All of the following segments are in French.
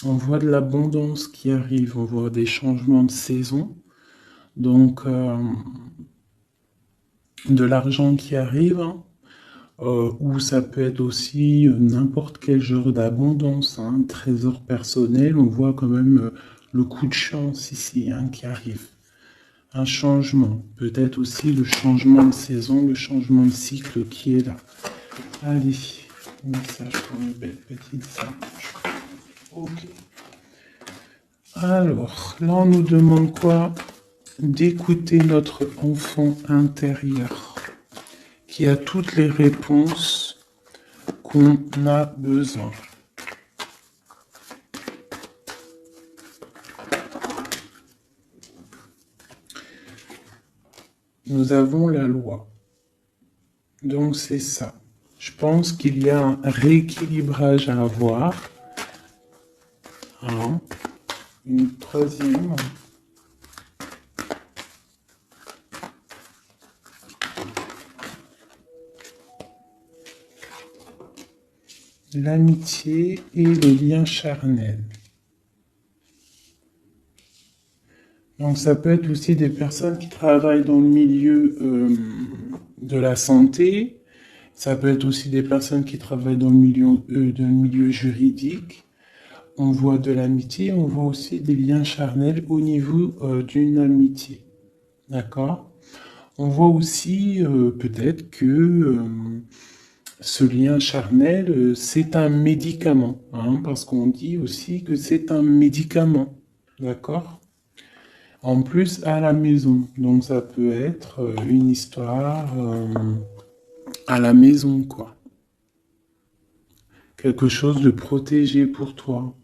On voit de l'abondance qui arrive, on voit des changements de saison, donc de l'argent qui arrive, hein, ou ça peut être aussi n'importe quel genre d'abondance, hein, trésor personnel, on voit quand même le coup de chance ici, hein, qui arrive. Un changement, peut-être aussi le changement de saison, le changement de cycle qui est là. Allez, message pour une belle petite sage. Ok. Alors, là on nous demande quoi? D'écouter notre enfant intérieur qui a toutes les réponses qu'on a besoin. Nous avons la loi. Donc c'est ça. Je pense qu'il y a un rééquilibrage à avoir. Hein. Une troisième. L'amitié et les liens charnels. Donc ça peut être aussi des personnes qui travaillent dans le milieu de la santé. Ça peut être aussi des personnes qui travaillent dans le milieu juridique. On voit de l'amitié, on voit aussi des liens charnels au niveau d'une amitié. D'accord? On voit aussi peut-être que ce lien charnel, c'est un médicament, hein, parce qu'on dit aussi que c'est un médicament. D'accord? En plus, à la maison. Donc ça peut être une histoire à la maison, quoi. Quelque chose de protégé pour toi.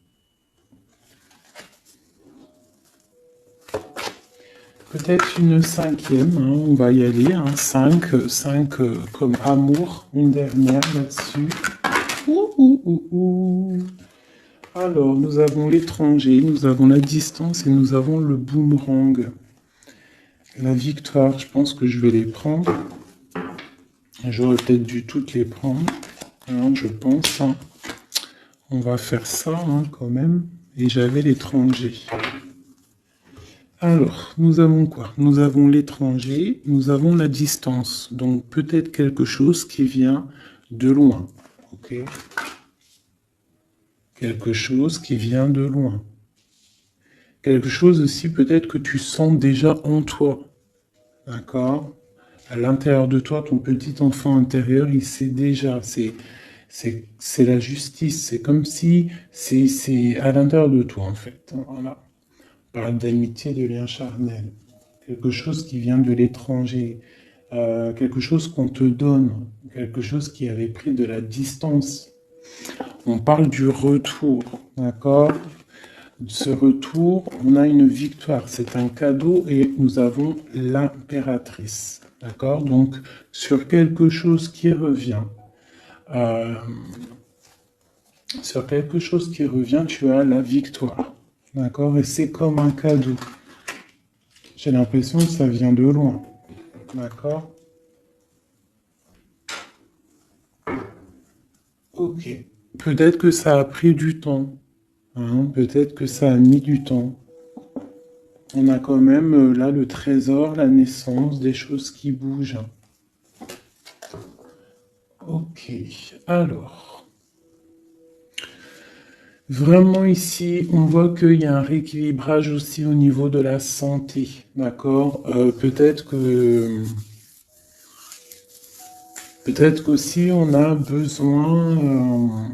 Peut-être une cinquième, hein, on va y aller, hein, 5 comme amour, une dernière là-dessus. Ouh, ouh, ouh, ouh. Alors, nous avons l'étranger, nous avons la distance et nous avons le boomerang. La victoire, je pense que je vais les prendre. J'aurais peut-être dû toutes les prendre, hein, je pense. Hein. On va faire ça hein, quand même. Et j'avais l'étranger. Alors, nous avons quoi? Nous avons l'étranger, nous avons la distance. Donc peut-être quelque chose qui vient de loin. Ok? Quelque chose qui vient de loin. Quelque chose aussi peut-être que tu sens déjà en toi. D'accord? À l'intérieur de toi, ton petit enfant intérieur, il sait déjà. C'est la justice. C'est comme si c'est à l'intérieur de toi, en fait. Voilà. On parle d'amitié, de lien charnel. Quelque chose qui vient de l'étranger. Quelque chose qu'on te donne. Quelque chose qui avait pris de la distance. On parle du retour. D'accord? Ce retour, on a une victoire. C'est un cadeau et nous avons l'impératrice. D'accord? Donc, sur quelque chose qui revient, euh, sur quelque chose qui revient, tu as la victoire. D'accord? Et c'est comme un cadeau. J'ai l'impression que ça vient de loin. D'accord? Ok. Peut-être que ça a pris du temps. Hein? Peut-être que ça a mis du temps. On a quand même là le trésor, la naissance, des choses qui bougent. Ok. Alors. Vraiment ici, on voit qu'il y a un rééquilibrage aussi au niveau de la santé, d'accord? Peut-être qu'aussi on a besoin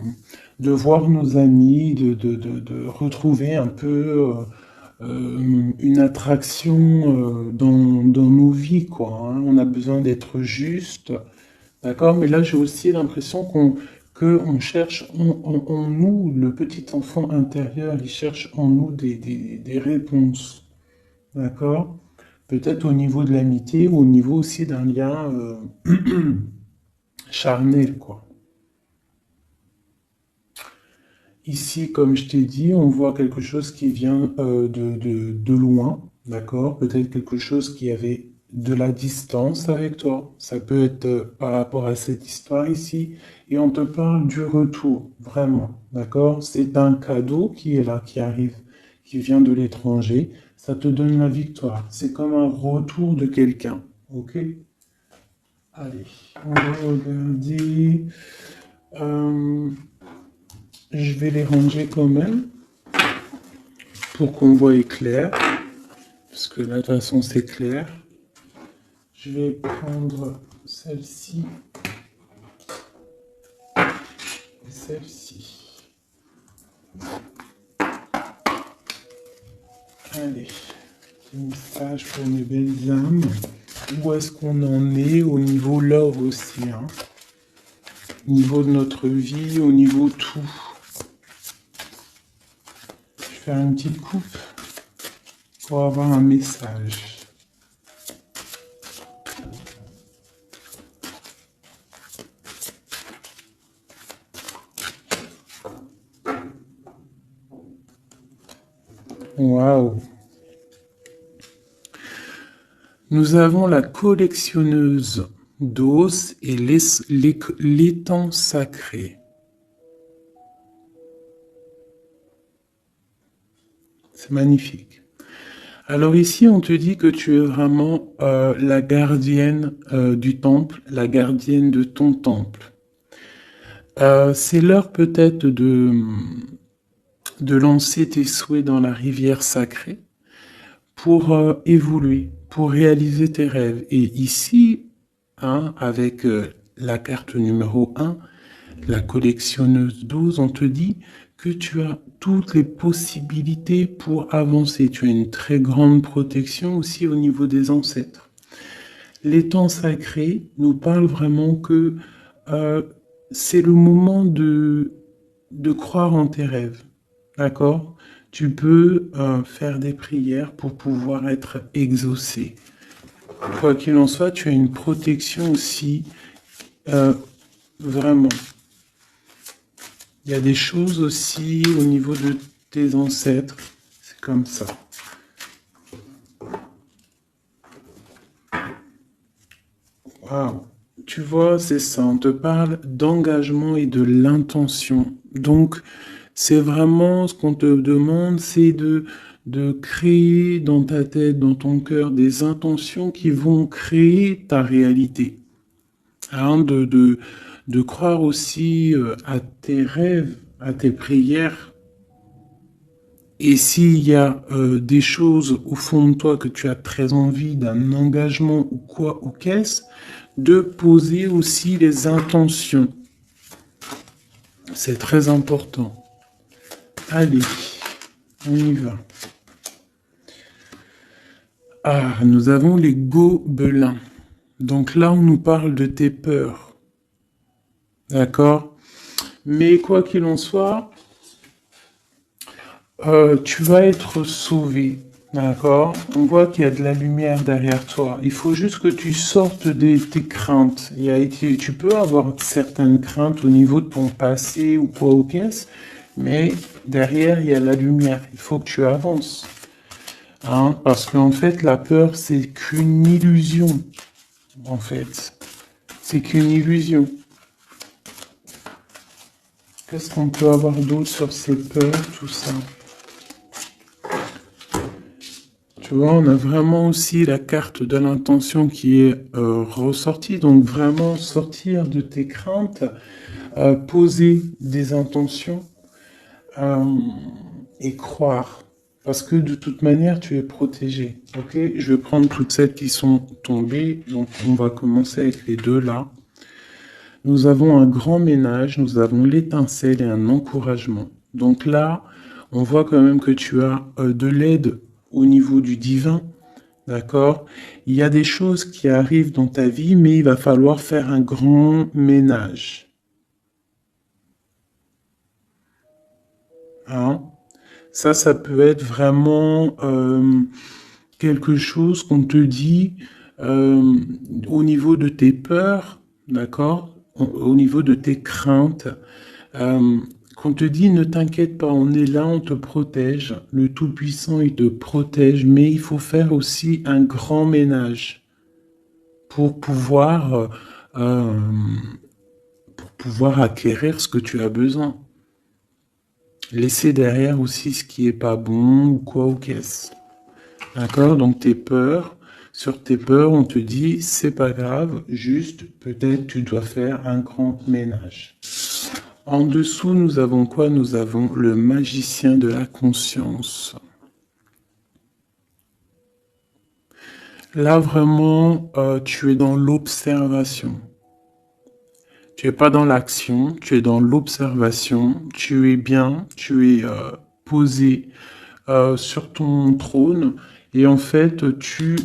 de voir nos amis, de retrouver un peu une attraction dans nos vies, quoi. Hein. On a besoin d'être juste, d'accord? Mais là, j'ai aussi l'impression qu'on cherche en nous, le petit enfant intérieur, il cherche en nous des réponses, d'accord? Peut-être au niveau de l'amitié ou au niveau aussi d'un lien charnel, quoi. Ici, comme je t'ai dit, on voit quelque chose qui vient de loin, d'accord? Peut-être quelque chose qui avait de la distance avec toi. Ça peut être par rapport à cette histoire ici. Et on te parle du retour, vraiment. D'accord? C'est un cadeau qui est là, qui arrive, qui vient de l'étranger. Ça te donne la victoire. C'est comme un retour de quelqu'un. Ok? Allez, on va regarder. Euh, je vais les ranger quand même pour qu'on voie clair. Parce que là, de toute façon, c'est clair. Je vais prendre celle-ci et celle-ci. Allez, petit message pour mes belles âmes. Où est-ce qu'on en est au niveau love aussi, hein? Au niveau de notre vie, au niveau tout. Je vais faire une petite coupe pour avoir un message. Waouh! Nous avons la collectionneuse d'os et l'étang sacré. C'est magnifique. Alors ici, on te dit que tu es vraiment la gardienne du temple, la gardienne de ton temple. C'est l'heure peut-être de lancer tes souhaits dans la rivière sacrée pour évoluer, pour réaliser tes rêves. Et ici, hein, avec la carte numéro 1, la collectionneuse 12, on te dit que tu as toutes les possibilités pour avancer. Tu as une très grande protection aussi au niveau des ancêtres. L'étang sacré nous parle vraiment que c'est le moment de croire en tes rêves. D'accord? Tu peux faire des prières pour pouvoir être exaucé. Quoi qu'il en soit, tu as une protection aussi, vraiment. Il y a des choses aussi au niveau de tes ancêtres. C'est comme ça. Waouh! Tu vois, c'est ça. On te parle d'engagement et de l'intention. Donc, c'est vraiment ce qu'on te demande, c'est de créer dans ta tête, dans ton cœur, des intentions qui vont créer ta réalité. Hein, de croire aussi à tes rêves, à tes prières. Et s'il y a des choses au fond de toi que tu as très envie d'un engagement ou quoi ou qu'est-ce, de poser aussi les intentions. C'est très important. Allez, on y va. Ah, nous avons les gobelins. Donc là, on nous parle de tes peurs. D'accord? Mais quoi qu'il en soit, tu vas être sauvé. D'accord? On voit qu'il y a de la lumière derrière toi. Il faut juste que tu sortes de tes craintes. Tu peux avoir certaines craintes au niveau de ton passé ou quoi ou qu'est-ce, mais derrière, il y a la lumière. Il faut que tu avances. Hein? Parce qu'en fait, la peur, c'est qu'une illusion. En fait, c'est qu'une illusion. Qu'est-ce qu'on peut avoir d'autre sur ces peurs, tout ça? Tu vois, on a vraiment aussi la carte de l'intention qui est ressortie. Donc vraiment sortir de tes craintes, poser des intentions et croire. Parce que de toute manière, tu es protégé. Ok? Je vais prendre toutes celles qui sont tombées. Donc on va commencer avec les deux là. Nous avons un grand ménage, nous avons l'étincelle et un encouragement. Donc là, on voit quand même que tu as de l'aide au niveau du divin, d'accord? Il y a des choses qui arrivent dans ta vie, mais il va falloir faire un grand ménage. Hein? Ça peut être vraiment quelque chose qu'on te dit au niveau de tes peurs, d'accord? Au niveau de tes craintes. Qu'on te dit, ne t'inquiète pas, on est là, on te protège. Le Tout-Puissant, il te protège, mais il faut faire aussi un grand ménage. pour euh, pouvoir acquérir ce que tu as besoin. Laisser derrière aussi ce qui est pas bon ou quoi ou qu'est-ce. D'accord? Donc tes peurs, sur tes peurs, on te dit c'est pas grave, juste peut-être tu dois faire un grand ménage. En dessous, nous avons quoi? Nous avons le magicien de la conscience. Là, vraiment, tu es dans l'observation. Tu es pas dans l'action, tu es dans l'observation. Tu es bien, tu es posé sur ton trône et en fait, tu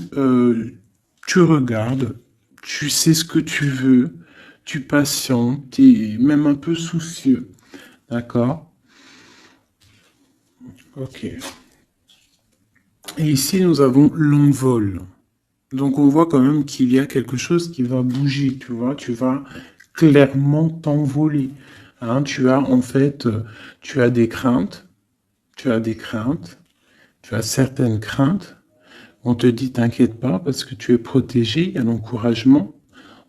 regardes, tu sais ce que tu veux, tu patientes, tu es même un peu soucieux. D'accord? Ok. Et ici, nous avons l'envol. Donc, on voit quand même qu'il y a quelque chose qui va bouger, tu vois. Tu vas clairement t'envoler. Hein, tu as, en fait, tu as des craintes. Tu as des craintes. Tu as certaines craintes. On te dit, t'inquiète pas, parce que tu es protégé, il y a l'encouragement.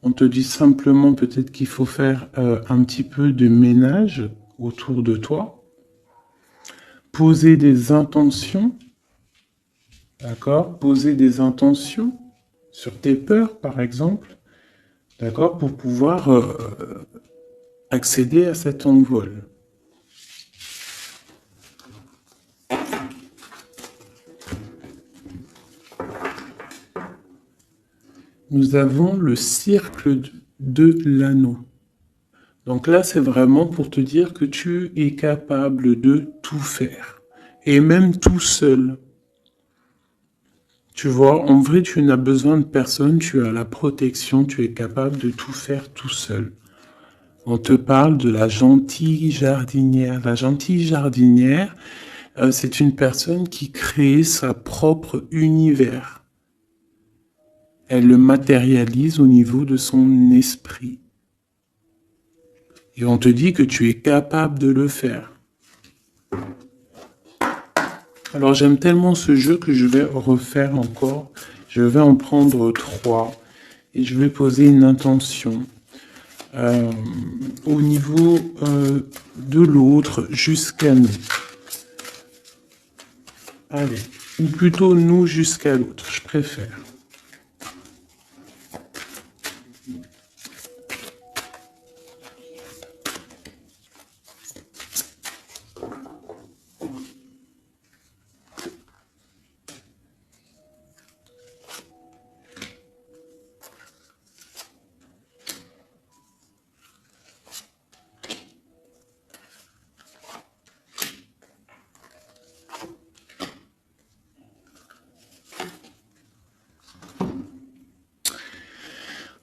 On te dit simplement peut-être qu'il faut faire un petit peu de ménage autour de toi. Poser des intentions. D'accord? Poser des intentions sur tes peurs, par exemple, d'accord, pour pouvoir accéder à cet envol. Nous avons le cercle de l'anneau. Donc là, c'est vraiment pour te dire que tu es capable de tout faire, et même tout seul. Tu vois, en vrai, tu n'as besoin de personne, tu as la protection, tu es capable de tout faire tout seul. On te parle de la gentille jardinière. La gentille jardinière, c'est une personne qui crée sa propre univers. Elle le matérialise au niveau de son esprit. Et on te dit que tu es capable de le faire. Alors j'aime tellement ce jeu que je vais refaire encore. Je vais en prendre 3 et je vais poser une intention au niveau de l'autre jusqu'à nous. Allez, ou plutôt nous jusqu'à l'autre, je préfère.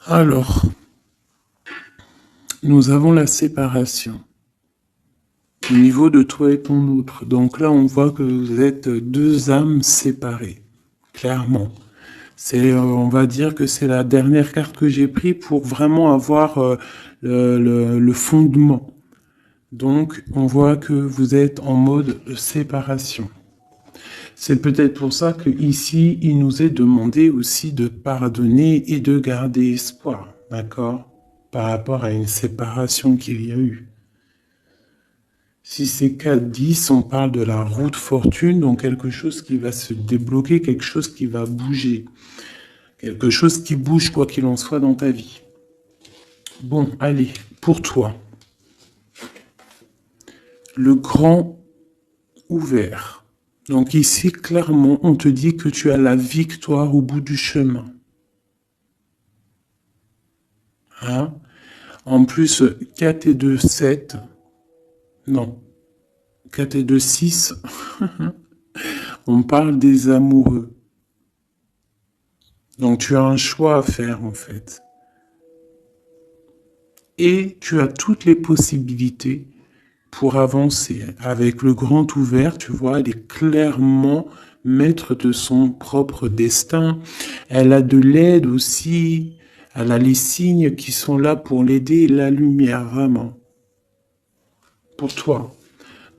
Alors, nous avons la séparation au niveau de toi et ton autre. Donc là, on voit que vous êtes deux âmes séparées, clairement. On va dire que c'est la dernière carte que j'ai prise pour vraiment avoir le fondement. Donc, on voit que vous êtes en mode séparation. C'est peut-être pour ça que ici, il nous est demandé aussi de pardonner et de garder espoir, d'accord, par rapport à une séparation qu'il y a eu. Si c'est 4-10, on parle de la route fortune, donc quelque chose qui va se débloquer, quelque chose qui va bouger. Quelque chose qui bouge quoi qu'il en soit dans ta vie. Bon, allez, pour toi. Le grand ouvert. Donc ici, clairement, on te dit que tu as la victoire au bout du chemin. Hein? En plus, 4 et 2, 7. Non. 4 et 2, 6. On parle des amoureux. Donc tu as un choix à faire en fait. Et tu as toutes les possibilités pour avancer. Avec le grand ouvert, tu vois, elle est clairement maître de son propre destin. Elle a de l'aide aussi. Elle a les signes qui sont là pour l'aider, la lumière, vraiment. Pour toi.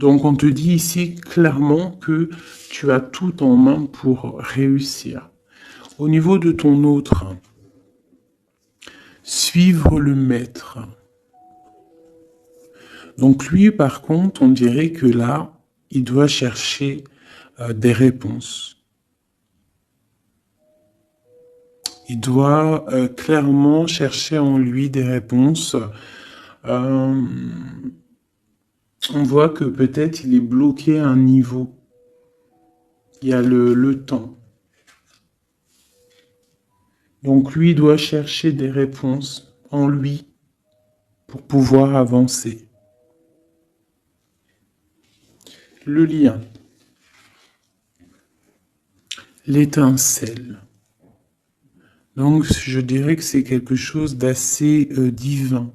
Donc on te dit ici clairement que tu as tout en main pour réussir. Au niveau de ton autre, Suivre le maître. Donc lui, par contre, on dirait que là, il doit chercher des réponses. Il doit clairement chercher en lui des réponses. On voit que peut-être il est bloqué à un niveau. Il y a le temps. Donc lui doit chercher des réponses en lui pour pouvoir avancer. Le lien. L'étincelle. Donc je dirais que c'est quelque chose d'assez divin.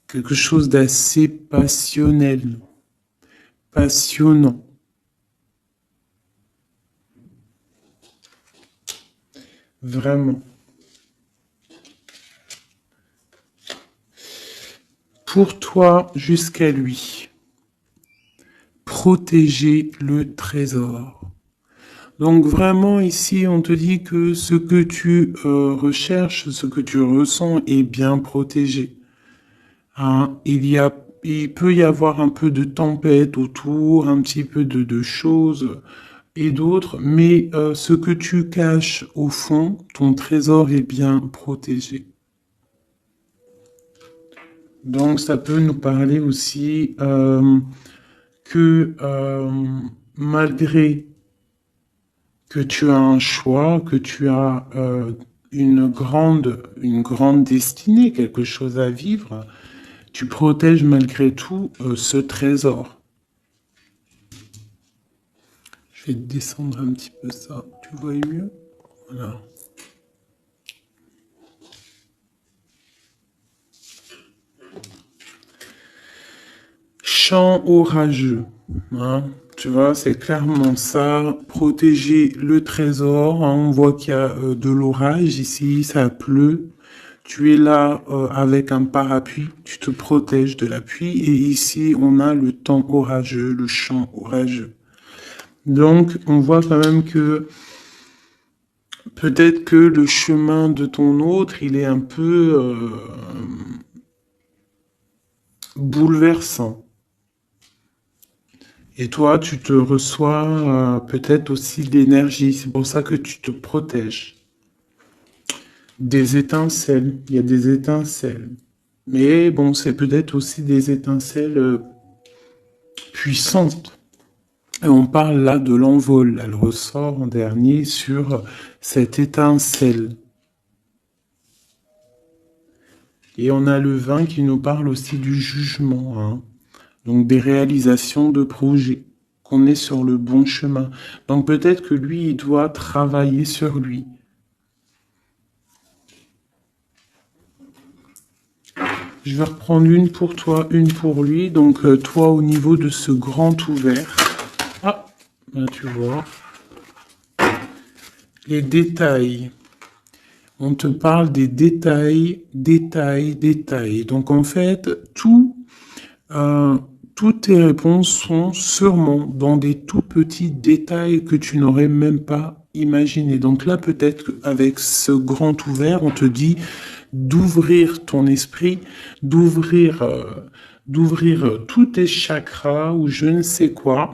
Quelque chose d'assez passionnel. Passionnant. Vraiment. Pour toi jusqu'à lui. Protéger le trésor. Donc vraiment ici on te dit que ce que tu recherches, ce que tu ressens est bien protégé. Hein, il peut y avoir un peu de tempête autour, un petit peu de choses et d'autres, mais ce que tu caches au fond, ton trésor est bien protégé. Donc ça peut nous parler aussi que malgré que tu as un choix, que tu as une grande destinée, quelque chose à vivre, tu protèges malgré tout ce trésor. Je vais descendre un petit peu ça. Tu vois mieux? Voilà. Chant orageux. Hein, tu vois, c'est clairement ça. Protéger le trésor. Hein, on voit qu'il y a de l'orage ici, ça pleut. Tu es là avec un parapluie, tu te protèges de la pluie. Et ici, on a le temps orageux, le champ orageux. Donc, on voit quand même que peut-être que le chemin de ton autre, il est un peu bouleversant. Et toi, tu te reçois peut-être aussi de l'énergie. C'est pour ça que tu te protèges. Des étincelles. Il y a des étincelles. Mais bon, c'est peut-être aussi des étincelles puissantes. Et on parle là de l'envol. Elle ressort en dernier sur cette étincelle. Et on a le vin qui nous parle aussi du jugement. Hein. Donc des réalisations de projets, qu'on est sur le bon chemin. Donc peut-être que lui, il doit travailler sur lui. Je vais reprendre une pour toi, une pour lui. Donc toi, au niveau de ce grand ouvert. Ah, là tu vois. Les détails. On te parle des détails, détails, détails. Donc en fait, toutes tes réponses sont sûrement dans des tout petits détails que tu n'aurais même pas imaginé. Donc là, peut-être qu'avec ce grand ouvert, on te dit d'ouvrir ton esprit, d'ouvrir tous tes chakras ou je ne sais quoi,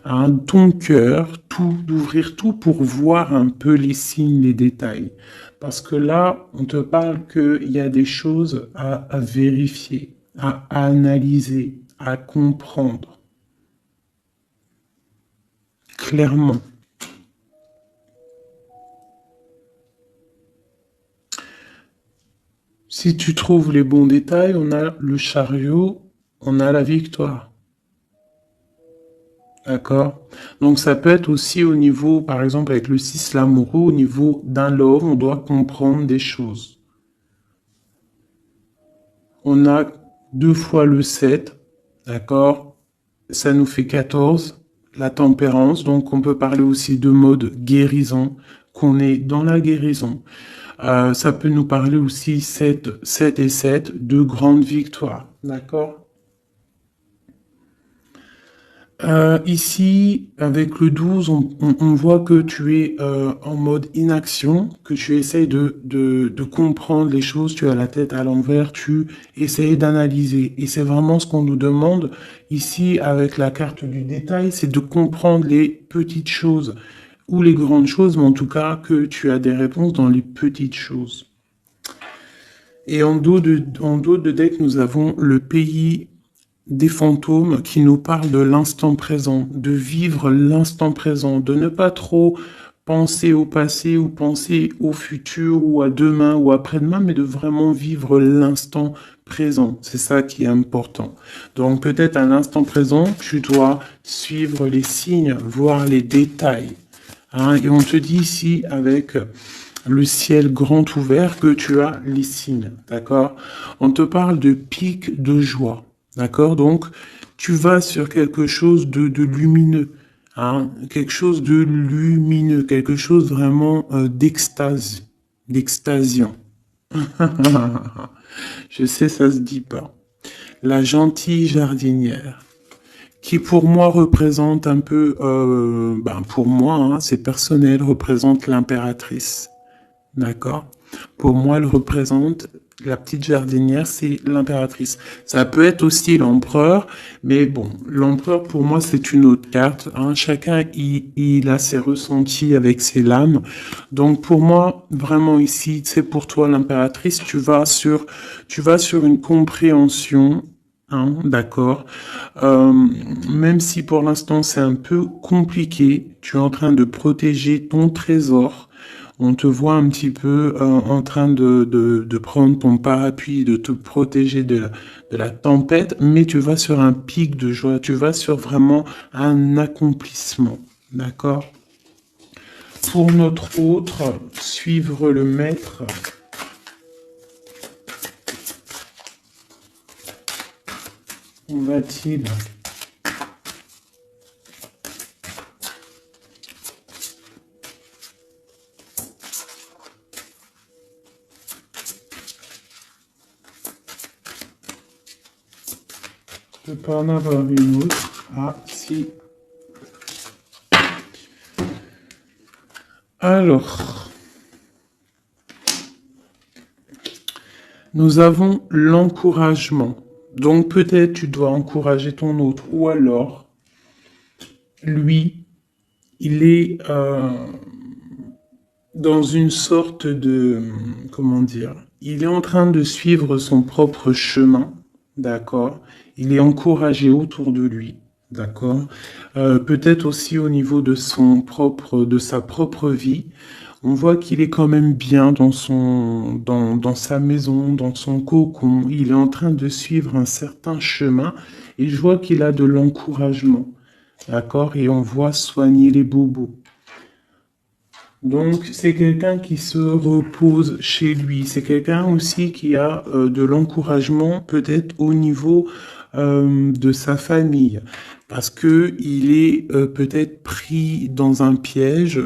hein, ton cœur, tout, d'ouvrir tout pour voir un peu les signes, les détails. Parce que là, on te parle qu'il y a des choses à vérifier, à analyser, à comprendre. Clairement. Si tu trouves les bons détails, on a le chariot, on a la victoire. D'accord? Donc ça peut être aussi au niveau, par exemple avec le 6 l'amoureux, au niveau d'un love, on doit comprendre des choses. On a 2 fois le 7, d'accord? Ça nous fait 14, la tempérance, donc on peut parler aussi de mode guérison, qu'on est dans la guérison. Ça peut nous parler aussi 7 et 7, de grandes victoires, d'accord? Ici, avec le 12, on voit que tu es en mode inaction, que tu essayes de comprendre les choses, tu as la tête à l'envers, tu essayes d'analyser. Et c'est vraiment ce qu'on nous demande ici avec la carte du détail, c'est de comprendre les petites choses ou les grandes choses, mais en tout cas que tu as des réponses dans les petites choses. Et en dos de deck, nous avons le pays des fantômes qui nous parlent de l'instant présent, de vivre l'instant présent, de ne pas trop penser au passé ou penser au futur ou à demain ou après-demain, mais de vraiment vivre l'instant présent. C'est ça qui est important. Donc peut-être à l'instant présent, tu dois suivre les signes, voir les détails. Hein, et on te dit ici avec le ciel grand ouvert que tu as les signes, d'accord? On te parle de pic de joie, d'accord? Donc, tu vas sur quelque chose de lumineux, hein? Quelque chose de lumineux, quelque chose vraiment d'extase, d'extasiant. Je sais, ça se dit pas. La gentille jardinière, qui pour moi représente un peu, pour moi, hein, c'est personnel, représente l'impératrice. D'accord? Pour moi, elle représente la petite jardinière, c'est l'impératrice. Ça peut être aussi l'empereur, mais bon, l'empereur pour moi c'est une autre carte. Hein. Chacun il a ses ressentis avec ses lames. Donc pour moi, vraiment ici, c'est pour toi l'impératrice. Tu vas sur une compréhension. Hein, d'accord. Même si pour l'instant c'est un peu compliqué, tu es en train de protéger ton trésor. On te voit un petit peu en train de prendre ton parapluie, de te protéger de la tempête, mais tu vas sur un pic de joie, tu vas sur vraiment un accomplissement. D'accord? Pour notre autre, suivre le maître. Où va-t-il? Je peux pas en avoir une autre. Ah, si. Alors, nous avons l'encouragement. Donc peut-être tu dois encourager ton autre. Ou alors, lui, il est dans une sorte de... Comment dire? Il est en train de suivre son propre chemin. D'accord? Il est encouragé autour de lui. D'accord? Peut-être aussi au niveau de de sa propre vie. On voit qu'il est quand même bien dans sa maison, dans son cocon. Il est en train de suivre un certain chemin et je vois qu'il a de l'encouragement. D'accord? Et on voit soigner les bobos. Donc, c'est quelqu'un qui se repose chez lui. C'est quelqu'un aussi qui a de l'encouragement, peut-être au niveau de sa famille, parce que il est peut-être pris dans un piège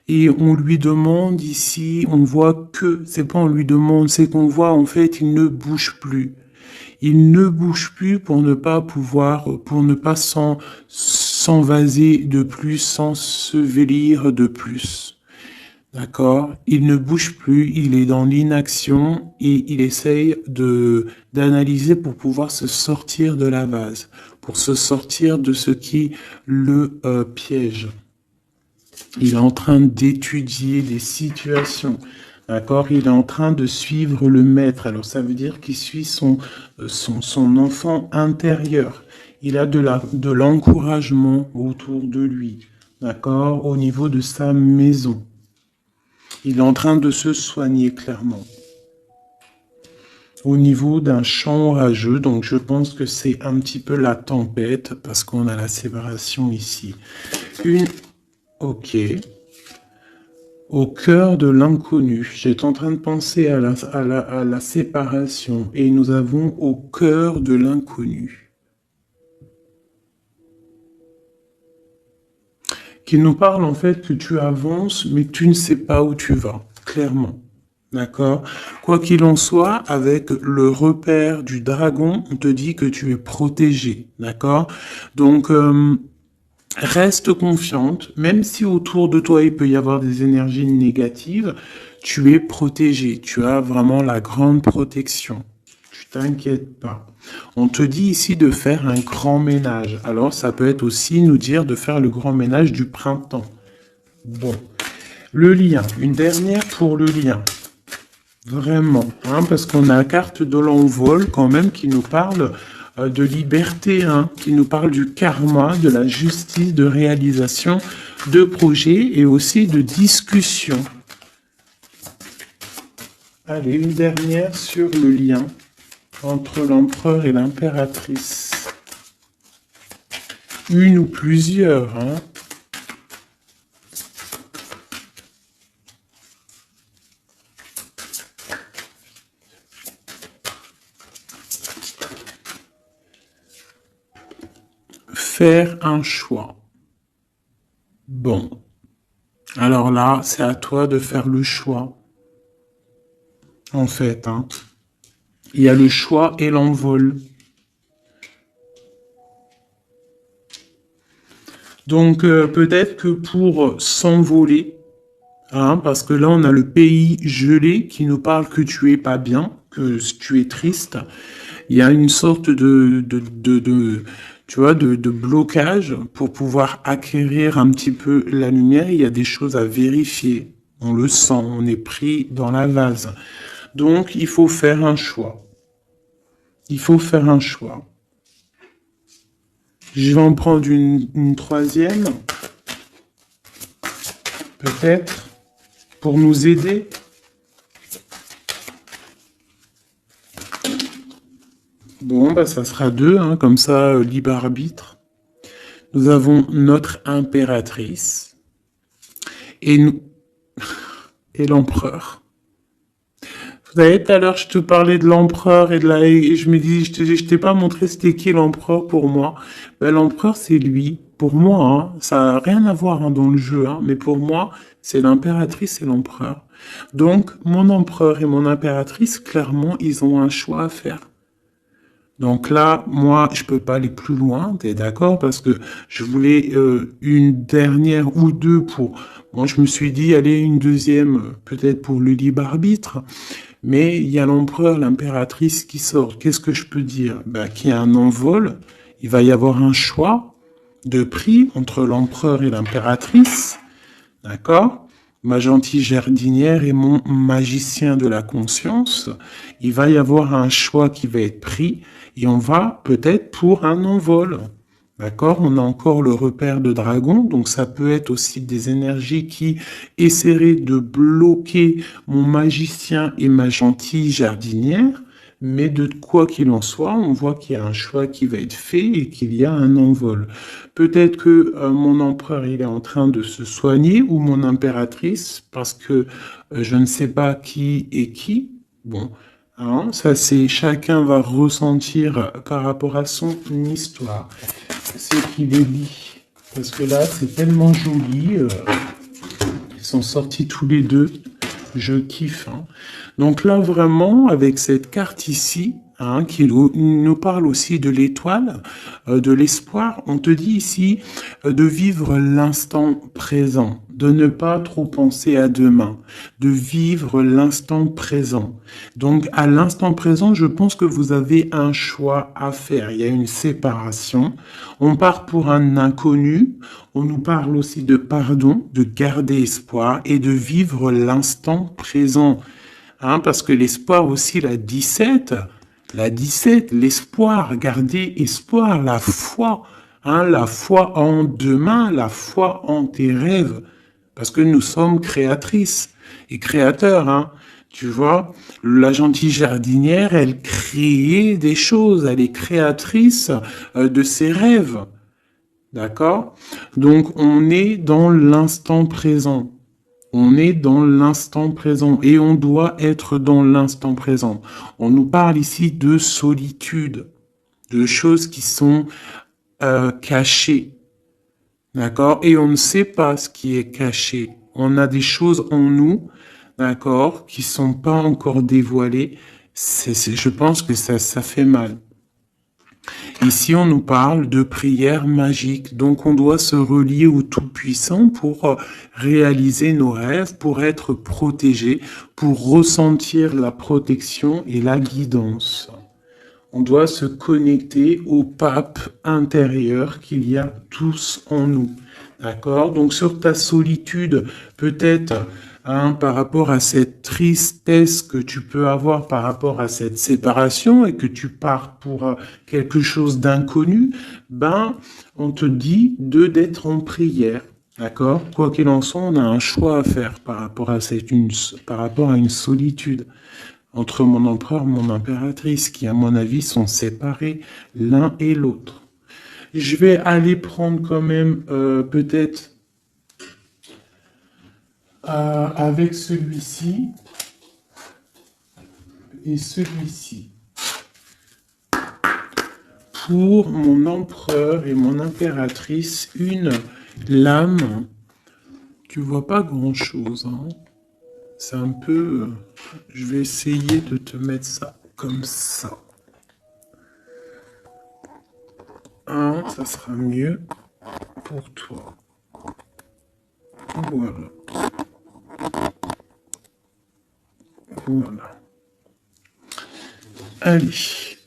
et on lui demande ici, on voit que, c'est pas on lui demande, c'est qu'on voit en fait, il ne bouge plus. Il ne bouge plus pour ne pas pouvoir, pour ne pas s'envaser de plus, s'ensevelir de plus. D'accord? Il ne bouge plus, il est dans l'inaction et il essaye d'analyser pour pouvoir se sortir de la vase, pour se sortir de ce qui le piège. Il est en train d'étudier des situations. D'accord? Il est en train de suivre le maître. Alors ça veut dire qu'il suit son enfant intérieur. Il a de l'encouragement autour de lui. D'accord? Au niveau de sa maison. Il est en train de se soigner clairement. Au niveau d'un champ orageux, donc je pense que c'est un petit peu la tempête parce qu'on a la séparation ici. Ok. Au cœur de l'inconnu. J'étais en train de penser à la séparation et nous avons au cœur de l'inconnu. Qui nous parle en fait que tu avances, mais tu ne sais pas où tu vas, clairement. D'accord? Quoi qu'il en soit, avec le repère du dragon, on te dit que tu es protégé. D'accord? Donc, Reste confiante, même si autour de toi il peut y avoir des énergies négatives, tu es protégé, tu as vraiment la grande protection. Tu t'inquiètes pas. On te dit ici de faire un grand ménage. Alors ça peut être aussi nous dire de faire le grand ménage du printemps. Bon, le lien, une dernière pour le lien. Vraiment, hein, parce qu'on a la carte de l'envol quand même qui nous parle de liberté, hein, qui nous parle du karma, de la justice, de réalisation, de projets et aussi de discussion. Allez, une dernière sur le lien entre l'empereur et l'impératrice. Une ou plusieurs, hein. Faire un choix. Bon. Alors là, c'est à toi de faire le choix. En fait, hein. Il y a le choix et l'envol. Donc, peut-être que pour s'envoler, hein, parce que là, on a le pays gelé qui nous parle que tu es pas bien, que tu es triste. Il y a une sorte tu vois, de blocage pour pouvoir acquérir un petit peu la lumière. Il y a des choses à vérifier. On le sent, on est pris dans la vase. Donc, il faut faire un choix. Il faut faire un choix. Je vais en prendre une troisième, peut-être, pour nous aider. Bon, bah ça sera deux, hein, comme ça, libre arbitre. Nous avons notre impératrice et nous et l'empereur. Vous savez, tout à l'heure, je te parlais de l'empereur et je me dis, je t'ai pas montré c'était qui l'empereur pour moi. Ben, l'empereur, c'est lui. Pour moi, hein, ça n'a rien à voir hein, dans le jeu, hein, mais pour moi, c'est l'impératrice et l'empereur. Donc, mon empereur et mon impératrice, clairement, ils ont un choix à faire. Donc là, moi, je peux pas aller plus loin, t'es d'accord? Parce que je voulais une dernière ou deux pour... Moi, je me suis dit, allez, une deuxième, peut-être pour le libre arbitre. Mais il y a l'empereur, l'impératrice qui sort. Qu'est-ce que je peux dire? Ben, qu'il y a un envol, il va y avoir un choix de prix entre l'empereur et l'impératrice. D'accord? Ma gentille jardinière et mon magicien de la conscience, il va y avoir un choix qui va être pris et on va peut-être pour un envol. D'accord? On a encore le repère de dragon, donc ça peut être aussi des énergies qui essaieraient de bloquer mon magicien et ma gentille jardinière. Mais de quoi qu'il en soit, on voit qu'il y a un choix qui va être fait et qu'il y a un envol. Peut-être que mon empereur il est en train de se soigner ou mon impératrice parce que je ne sais pas qui est qui. Bon, hein, ça c'est chacun va ressentir par rapport à son histoire. C'est qu'il est dit parce que là c'est tellement joli. Ils sont sortis tous les deux. Je kiffe. Hein. Donc là, vraiment, avec cette carte ici, hein, qui nous parle aussi de l'étoile, de l'espoir, on te dit ici de vivre l'instant présent, de ne pas trop penser à demain, de vivre l'instant présent. Donc à l'instant présent, je pense que vous avez un choix à faire. Il y a une séparation. On part pour un inconnu. On nous parle aussi de pardon, de garder espoir et de vivre l'instant présent. Hein, parce que l'espoir aussi, la 17, l'espoir, garder espoir, la foi, hein, la foi en demain, la foi en tes rêves. Parce que nous sommes créatrices et créateurs, hein. Tu vois, la gentille jardinière, elle crée des choses, elle est créatrice de ses rêves. D'accord? Donc, on est dans l'instant présent. On est dans l'instant présent et on doit être dans l'instant présent. On nous parle ici de solitude, de choses qui sont cachées. D'accord? Et on ne sait pas ce qui est caché. On a des choses en nous, d'accord, qui sont pas encore dévoilées. Je pense que ça fait mal. Ici, on nous parle de prière magique. Donc, on doit se relier au Tout-Puissant pour réaliser nos rêves, pour être protégé, pour ressentir la protection et la guidance. On doit se connecter au pape intérieur qu'il y a tous en nous. D'accord? Donc, sur ta solitude, peut-être, par rapport à cette tristesse que tu peux avoir par rapport à cette séparation et que tu pars pour quelque chose d'inconnu, on te dit d'être en prière. D'accord? Quoi qu'il en soit, on a un choix à faire par rapport à par rapport à une solitude entre mon empereur et mon impératrice, qui, à mon avis, sont séparés l'un et l'autre. Je vais aller prendre quand même peut-être avec celui-ci et celui-ci. Pour mon empereur et mon impératrice, une lame. Tu vois pas grand-chose, hein. C'est un peu... je vais essayer de te mettre ça comme ça. Ça sera mieux pour toi. Voilà. Voilà. Allez,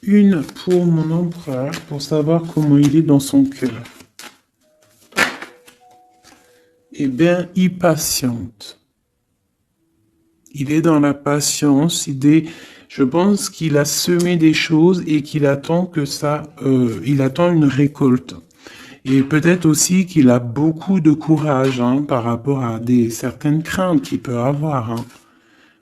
une pour mon empereur, pour savoir comment il est dans son cœur. Eh bien, il patiente. Il est dans la patience, je pense qu'il a semé des choses et qu'il attend que il attend une récolte. Et peut-être aussi qu'il a beaucoup de courage par rapport à certaines craintes qu'il peut avoir.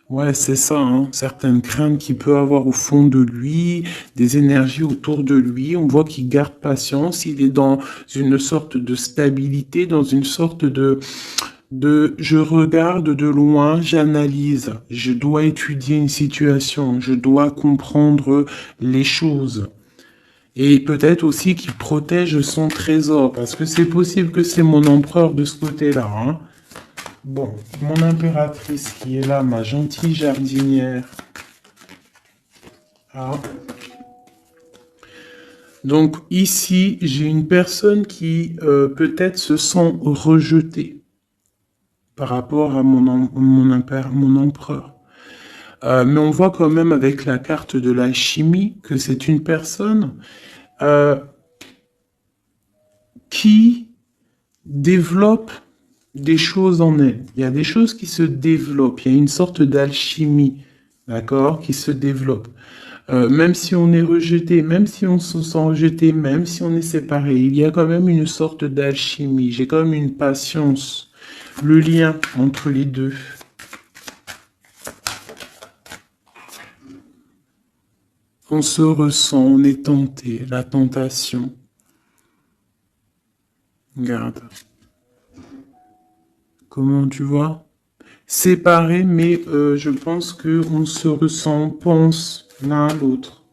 Ouais, c'est ça, certaines craintes qu'il peut avoir au fond de lui, des énergies autour de lui. On voit qu'il garde patience, il est dans une sorte de stabilité, dans une sorte de je regarde de loin, j'analyse, je dois étudier une situation, je dois comprendre les choses. Et peut-être aussi qu'il protège son trésor, parce que c'est possible que c'est mon empereur de ce côté-là. Bon, mon impératrice qui est là, ma gentille jardinière. Donc ici, j'ai une personne qui peut-être se sent rejetée par rapport à mon empereur. Mais on voit quand même avec la carte de l'alchimie que c'est une personne qui développe des choses en elle. Il y a des choses qui se développent. Il y a une sorte d'alchimie, d'accord, qui se développe. Même si on est rejeté, même si on se sent rejeté, même si on est séparé, il y a quand même une sorte d'alchimie. J'ai quand même une patience. Le lien entre les deux. On se ressent, on est tenté, la tentation. Regarde. Comment tu vois? Séparés, mais je pense qu'on se ressent, on pense l'un à l'autre.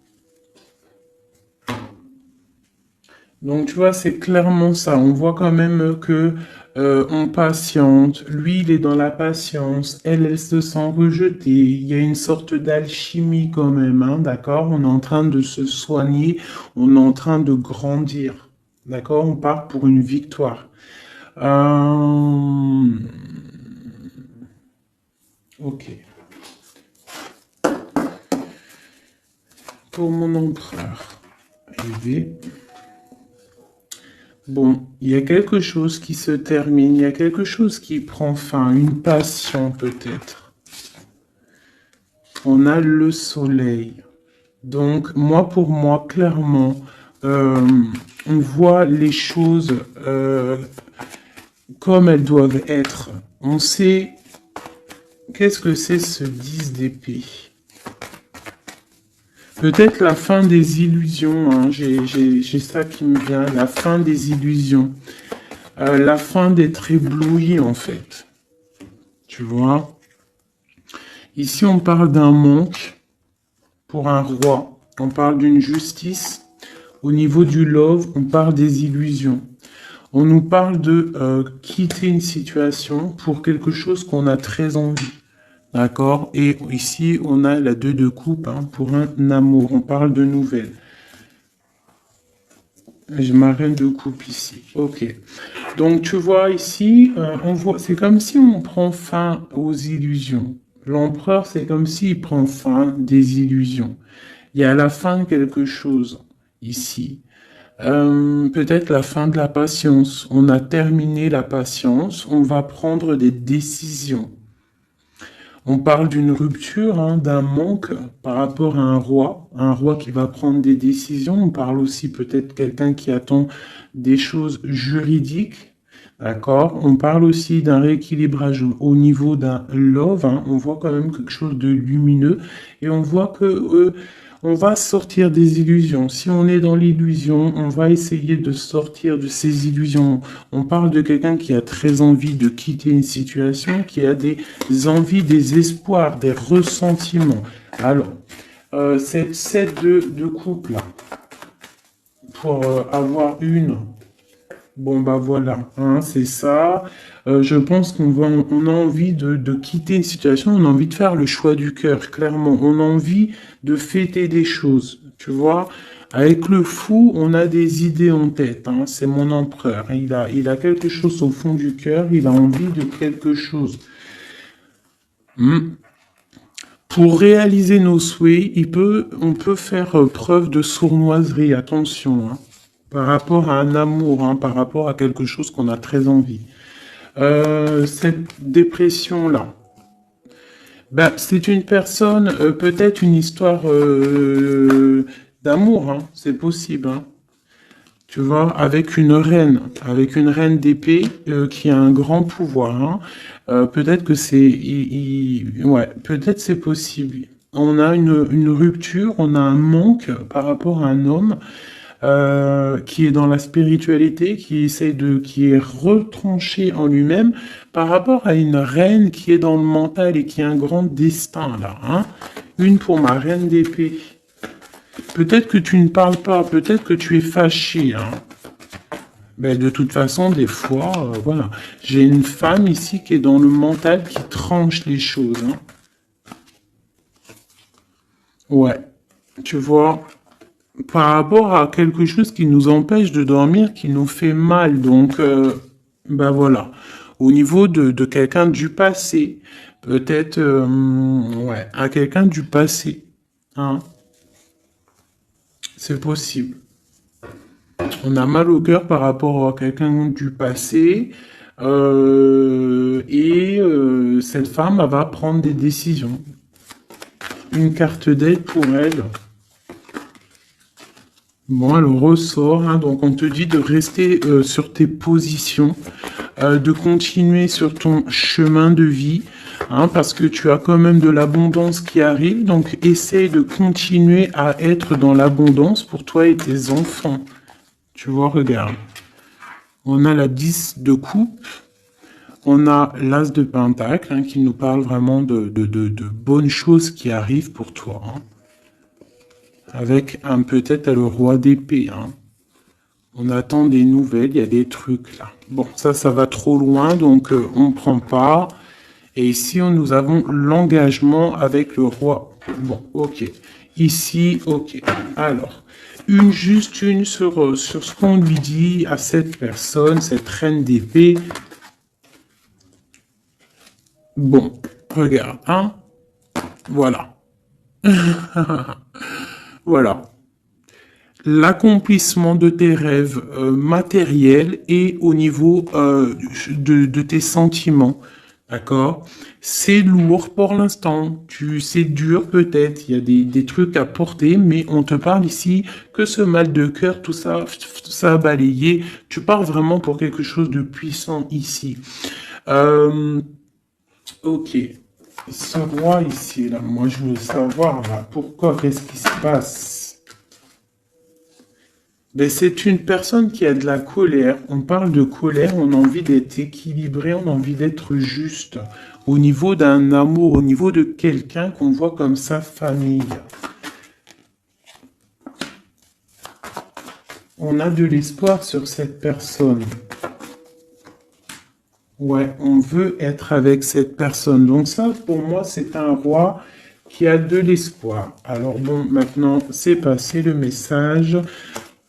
Donc tu vois, c'est clairement ça. On voit quand même que on patiente. Lui, il est dans la patience. Elle se sent rejetée. Il y a une sorte d'alchimie quand même, d'accord? On est en train de se soigner. On est en train de grandir. D'accord? On part pour une victoire. Ok. Pour mon empereur. Élevé. Bon, il y a quelque chose qui se termine, il y a quelque chose qui prend fin, une passion peut-être. On a le soleil. Donc, pour moi, clairement, on voit les choses comme elles doivent être. On sait qu'est-ce que c'est ce 10 d'épée. Peut-être la fin des illusions, j'ai ça qui me vient, la fin des illusions. La fin d'être ébloui, en fait. Tu vois? Ici, on parle d'un manque pour un roi. On parle d'une justice. Au niveau du love, on parle des illusions. On nous parle de quitter une situation pour quelque chose qu'on a très envie. D'accord? Et ici, on a la 2 de coupe pour un amour. On parle de nouvelles. J'ai ma reine de coupe ici. Ok. Donc tu vois ici, on voit, c'est comme si on prend fin aux illusions. L'empereur, c'est comme s'il prend fin des illusions. Il y a la fin de quelque chose ici. Peut-être la fin de la patience. On a terminé la patience. On va prendre des décisions. On parle d'une rupture, hein, d'un manque par rapport à un roi qui va prendre des décisions. On parle aussi peut-être quelqu'un qui attend des choses juridiques, d'accord. On parle aussi d'un rééquilibrage au niveau d'un love, hein. On voit quand même quelque chose de lumineux et on voit que on va sortir des illusions. Si on est dans l'illusion, on va essayer de sortir de ces illusions. On parle de quelqu'un qui a très envie de quitter une situation, qui a des envies, des espoirs, des ressentiments. Alors, cette set de couple là, pour avoir une, bon bah voilà, hein, c'est ça. Je pense on a envie de quitter une situation, on a envie de faire le choix du cœur, clairement. On a envie de fêter des choses, tu vois. Avec le fou, on a des idées en tête, hein. C'est mon empereur. Il a quelque chose au fond du cœur, il a envie de quelque chose. Hmm. Pour réaliser nos souhaits, on peut faire preuve de sournoiserie, attention, hein, par rapport à un amour, hein, par rapport à quelque chose qu'on a très envie. Cette dépression-là, ben, c'est une personne, peut-être une histoire d'amour, hein, c'est possible, hein. Tu vois, avec une reine d'épée qui a un grand pouvoir, hein. Peut-être que ouais, peut-être c'est possible. On a une rupture, on a un manque par rapport à un homme qui est dans la spiritualité, qui est retranché en lui-même par rapport à une reine qui est dans le mental et qui a un grand destin là, hein. Une pour ma reine d'épée. Peut-être que tu ne parles pas, peut-être que tu es fâché, hein. Mais de toute façon, des fois, voilà. J'ai une femme ici qui est dans le mental, qui tranche les choses, hein. Ouais. Tu vois, par rapport à quelque chose qui nous empêche de dormir, qui nous fait mal. Donc, ben voilà. Au niveau de quelqu'un du passé, peut-être, ouais, à quelqu'un du passé, hein. C'est possible. On a mal au cœur par rapport à quelqu'un du passé. Cette femme, elle va prendre des décisions. Une carte d'aide pour elle. Bon, elle ressort, hein, donc on te dit de rester sur tes positions, de continuer sur ton chemin de vie, hein, parce que tu as quand même de l'abondance qui arrive, donc essaye de continuer à être dans l'abondance pour toi et tes enfants. Tu vois, regarde. On a la 10 de coupe, on a l'as de pentacle, hein, qui nous parle vraiment de bonnes choses qui arrivent pour toi, hein. Avec peut-être le roi d'épée, hein. On attend des nouvelles, il y a des trucs là. Bon, ça va trop loin, donc on prend pas. Et ici, nous avons l'engagement avec le roi. Bon, ok. Ici, ok. Alors, juste une sur ce qu'on lui dit à cette personne, cette reine d'épée. Bon, regarde, hein. Voilà. Voilà. L'accomplissement de tes rêves matériels et au niveau de tes sentiments. D'accord? C'est lourd pour l'instant. C'est dur peut-être. Il y a des trucs à porter, mais on te parle ici que ce mal de cœur, tout ça a balayé. Tu parles vraiment pour quelque chose de puissant ici. Ok. Ce roi ici, là, moi je veux savoir là, pourquoi, qu'est-ce qui se passe? Ben, c'est une personne qui a de la colère. On parle de colère, on a envie d'être équilibré, on a envie d'être juste. Au niveau d'un amour, au niveau de quelqu'un qu'on voit comme sa famille. On a de l'espoir sur cette personne. Ouais, on veut être avec cette personne. Donc ça, pour moi, c'est un roi qui a de l'espoir. Alors bon, maintenant, c'est passé le message.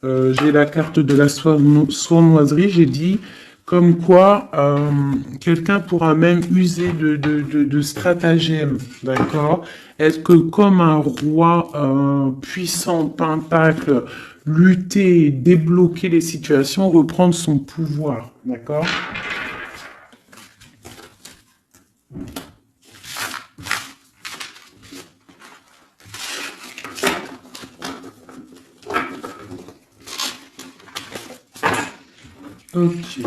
j'ai la carte de la sournoiserie, j'ai dit comme quoi quelqu'un pourra même user de stratagèmes, d'accord? Est-ce que comme un roi puissant, pentacle, lutter, débloquer les situations, reprendre son pouvoir, d'accord? Ok.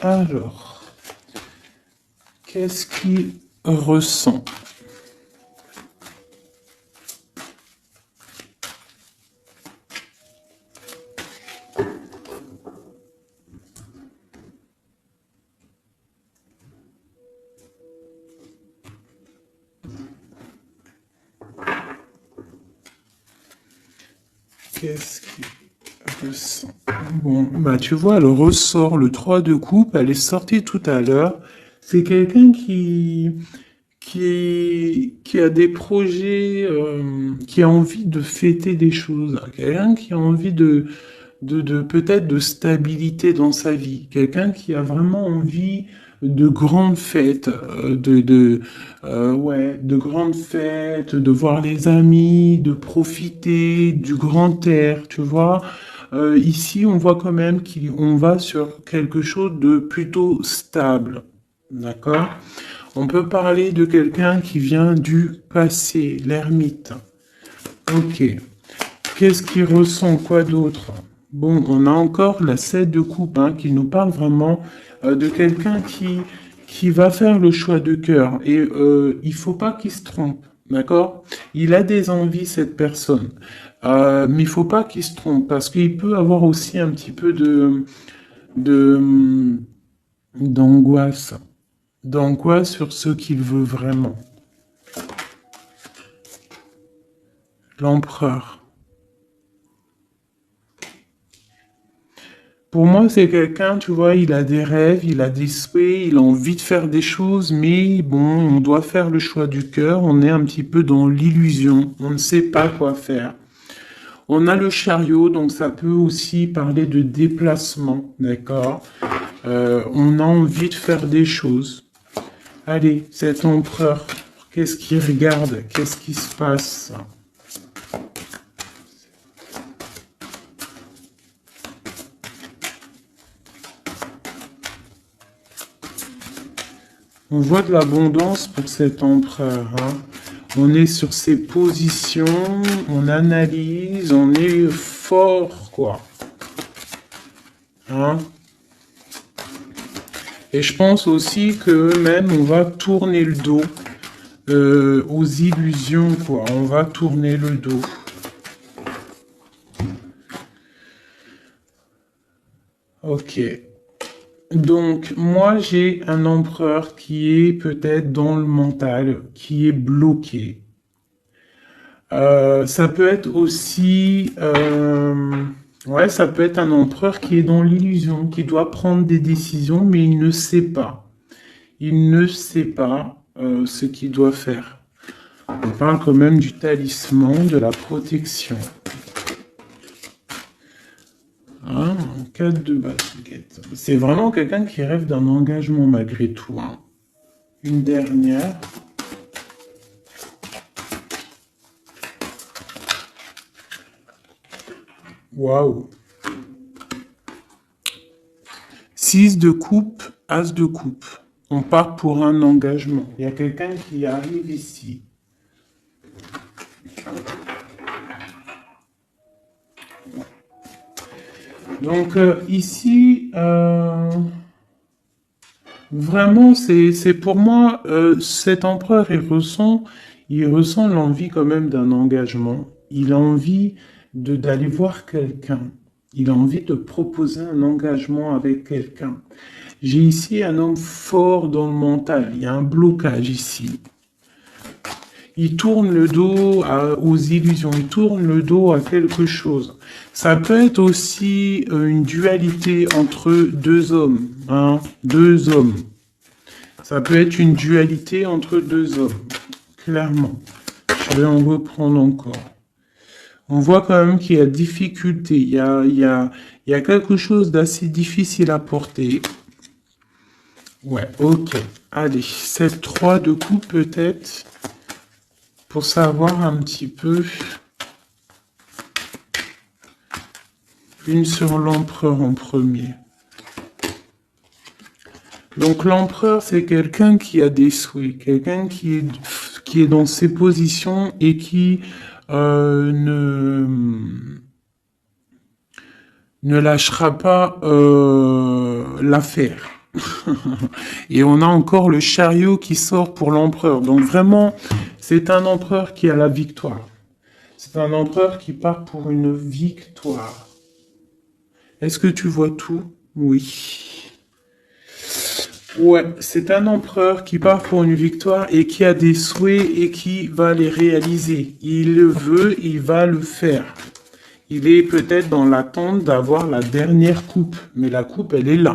Alors, qu'est-ce qu'il ressent? Qu'est-ce qu'il ressent? Bon, bah tu vois, elle ressort le 3 de coupe, elle est sortie tout à l'heure. C'est quelqu'un qui a des projets, qui a envie de fêter des choses, quelqu'un qui a envie de peut-être de stabilité dans sa vie, quelqu'un qui a vraiment envie de grandes fêtes, ouais, de grandes fêtes, de voir les amis, de profiter du grand air, tu vois. Ici, on voit quand même qu'on va sur quelque chose de plutôt stable, d'accord? On peut parler de quelqu'un qui vient du passé, l'ermite. Ok. Qu'est-ce qu'il ressent? Quoi d'autre? Bon, on a encore la 7 de coupe hein, qui nous parle vraiment de quelqu'un qui va faire le choix de cœur. Et il faut pas qu'il se trompe, d'accord? Il a des envies, cette personne. Mais il faut pas qu'il se trompe parce qu'il peut avoir aussi un petit peu de, d'angoisse. D'angoisse sur ce qu'il veut vraiment. L'empereur. Pour moi, c'est quelqu'un, tu vois, il a des rêves, il a des souhaits, il a envie de faire des choses, mais bon, on doit faire le choix du cœur, on est un petit peu dans l'illusion, on ne sait pas quoi faire. On a le chariot, donc ça peut aussi parler de déplacement, d'accord? On a envie de faire des choses. Allez, cet empereur, qu'est-ce qu'il regarde? Qu'est-ce qui se passe? On voit de l'abondance pour cet empereur. Hein. On est sur ses positions, on analyse, on est fort, quoi. Hein. Et je pense aussi que même on va tourner le dos aux illusions, quoi. On va tourner le dos. Ok. Donc, moi, j'ai un empereur qui est peut-être dans le mental, qui est bloqué. Ça peut être aussi, ouais, ça peut être un empereur qui est dans l'illusion, qui doit prendre des décisions, mais il ne sait pas. Il ne sait pas ce qu'il doit faire. On parle quand même du talisman, de la protection. Hein, 4 de basket. C'est vraiment quelqu'un qui rêve d'un engagement malgré tout. Hein. Une dernière. Waouh. 6 de coupe, as de coupe. On part pour un engagement. Il y a quelqu'un qui arrive ici. Donc ici, vraiment, c'est pour moi, cet empereur, il ressent l'envie quand même d'un engagement. Il a envie d'aller voir quelqu'un. Il a envie de proposer un engagement avec quelqu'un. J'ai ici un homme fort dans le mental. Il y a un blocage ici. Il tourne le dos aux illusions, il tourne le dos à quelque chose. Ça peut être aussi une dualité entre deux hommes, hein, deux hommes. Ça peut être une dualité entre deux hommes, clairement. Je vais en reprendre encore. On voit quand même qu'il y a difficulté, il y a quelque chose d'assez difficile à porter. Ouais, ok. Allez, cette 3 de coupe peut-être, pour savoir un petit peu. Une sur l'empereur en premier. Donc l'empereur, c'est quelqu'un qui a des souhaits, quelqu'un qui est dans ses positions et qui ne lâchera pas l'affaire. Et on a encore le chariot qui sort pour l'empereur. Donc vraiment, c'est un empereur qui a la victoire. C'est un empereur qui part pour une victoire. Est-ce que tu vois tout? Oui. Ouais, c'est un empereur qui part pour une victoire et qui a des souhaits et qui va les réaliser. Il le veut, il va le faire. Il est peut-être dans l'attente d'avoir la dernière coupe, mais la coupe, elle est là.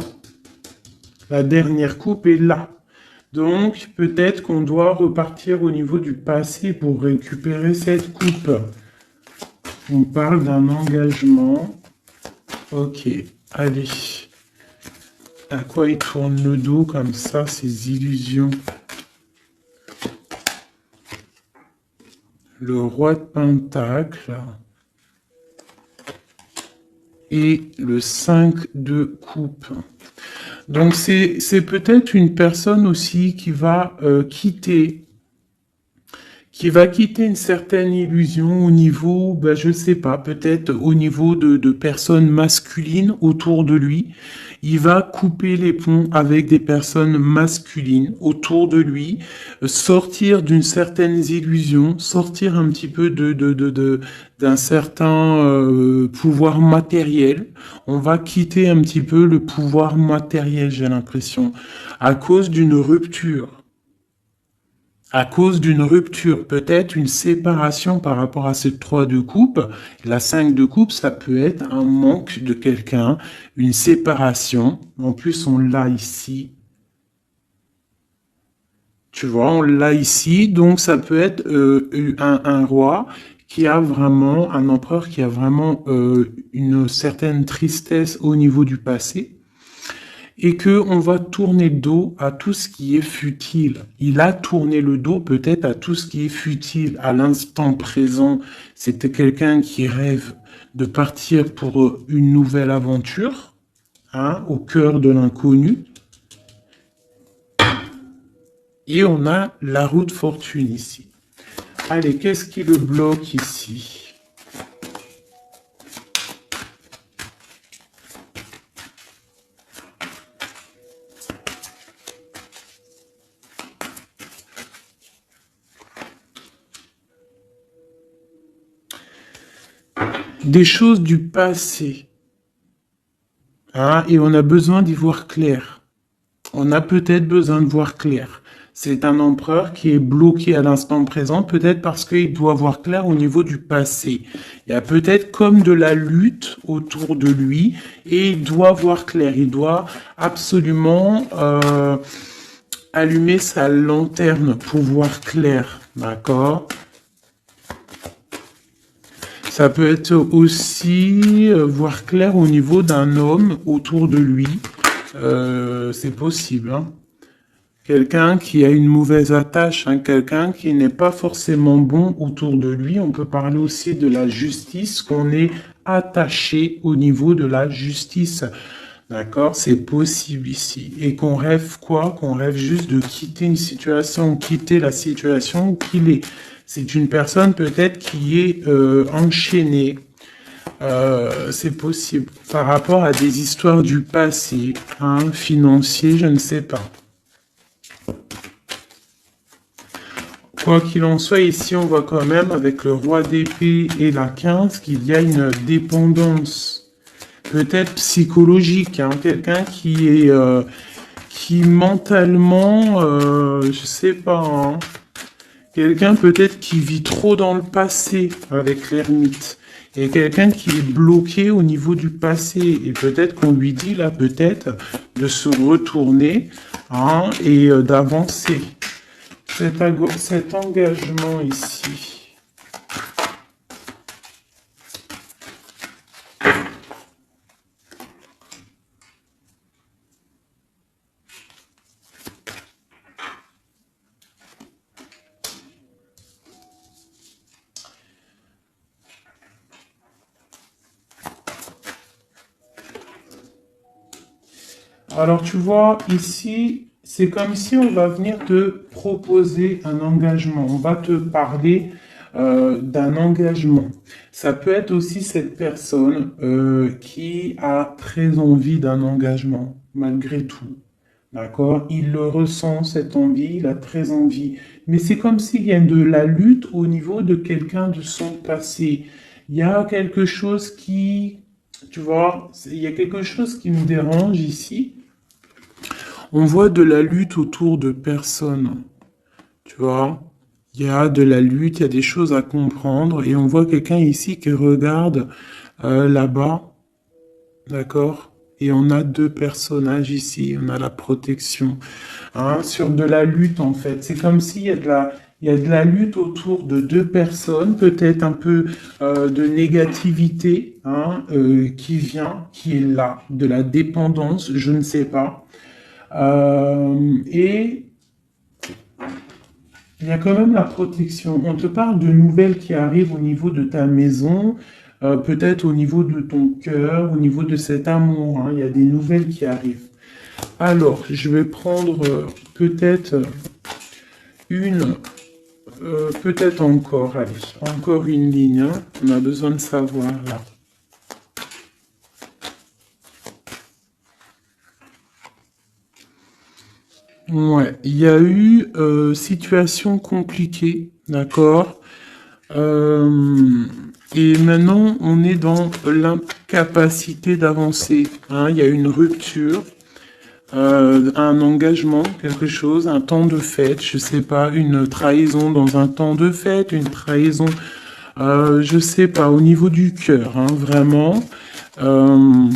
La dernière coupe est là. Donc, peut-être qu'on doit repartir au niveau du passé pour récupérer cette coupe. On parle d'un engagement. Ok, allez. À quoi il tourne le dos comme ça, ces illusions? Le roi de Pentacle. Et le 5 de coupe. Donc c'est peut-être une personne aussi qui va quitter une certaine illusion au niveau, ben, je sais pas, peut-être au niveau de personnes masculines autour de lui. Il va couper les ponts avec des personnes masculines autour de lui, sortir d'une certaine illusion, sortir un petit peu d'un certain pouvoir matériel. On va quitter un petit peu le pouvoir matériel, j'ai l'impression, à cause d'une rupture. À cause d'une rupture, peut-être une séparation par rapport à cette 3 de coupe. La 5 de coupe, ça peut être un manque de quelqu'un, une séparation. En plus, on l'a ici. Tu vois, on l'a ici. Donc, ça peut être un roi qui a vraiment, un empereur qui a vraiment une certaine tristesse au niveau du passé. Et que on va tourner le dos à tout ce qui est futile. Il a tourné le dos peut-être à tout ce qui est futile. À l'instant présent, c'était quelqu'un qui rêve de partir pour une nouvelle aventure, hein, au cœur de l'inconnu. Et on a la roue de fortune ici. Allez, qu'est-ce qui le bloque ici ? Des choses du passé. Hein, et on a besoin d'y voir clair. On a peut-être besoin de voir clair. C'est un empereur qui est bloqué à l'instant présent, peut-être parce qu'il doit voir clair au niveau du passé. Il y a peut-être comme de la lutte autour de lui et il doit voir clair. Il doit absolument allumer sa lanterne pour voir clair. D'accord ? Ça peut être aussi voir clair au niveau d'un homme autour de lui. C'est possible. Hein. Quelqu'un qui a une mauvaise attache, hein, quelqu'un qui n'est pas forcément bon autour de lui. On peut parler aussi de la justice, qu'on est attaché au niveau de la justice. D'accord? C'est possible ici. Et qu'on rêve quoi? Qu'on rêve juste de quitter une situation, quitter la situation où qu'il est. C'est une personne peut-être qui est enchaînée. C'est possible. Par rapport à des histoires du passé, hein, financier, je ne sais pas. Quoi qu'il en soit, ici, on voit quand même, avec le roi d'épée et la 15, qu'il y a une dépendance, peut-être psychologique, hein, quelqu'un qui est, qui mentalement, je sais pas, hein, Quelqu'un peut-être qui vit trop dans le passé avec l'ermite. Et quelqu'un qui est bloqué au niveau du passé. Et peut-être qu'on lui dit là, peut-être, de se retourner hein, et d'avancer. Cet engagement ici. Alors tu vois, ici, c'est comme si on va venir te proposer un engagement. On va te parler d'un engagement. Ça peut être aussi cette personne qui a très envie d'un engagement, malgré tout. D'accord? Il le ressent, cette envie, il a très envie. Mais c'est comme s'il y a de la lutte au niveau de quelqu'un de son passé. Il y a quelque chose qui, tu vois, il y a quelque chose qui me dérange ici. On voit de la lutte autour de personnes, tu vois. Il y a de la lutte, il y a des choses à comprendre, et on voit quelqu'un ici qui regarde là-bas, d'accord? Et on a deux personnages ici, on a la protection, hein, sur de la lutte en fait. C'est comme s'il y a il y a de la lutte autour de deux personnes, peut-être un peu de négativité hein, qui vient, qui est là, de la dépendance, je ne sais pas. Et il y a quand même la protection. On te parle de nouvelles qui arrivent au niveau de ta maison, peut-être au niveau de ton cœur, au niveau de cet amour. Hein. Il y a des nouvelles qui arrivent. Alors, je vais prendre peut-être une, peut-être encore, allez, encore une ligne. Hein. On a besoin de savoir là. Ouais, il y a eu situation compliquée, d'accord. Euh, et maintenant, on est dans l'incapacité d'avancer. Hein. Il y a une rupture, un engagement, quelque chose, un temps de fête, je sais pas, une trahison dans un temps de fête, une trahison, je sais pas, au niveau du cœur, hein, vraiment. Euh,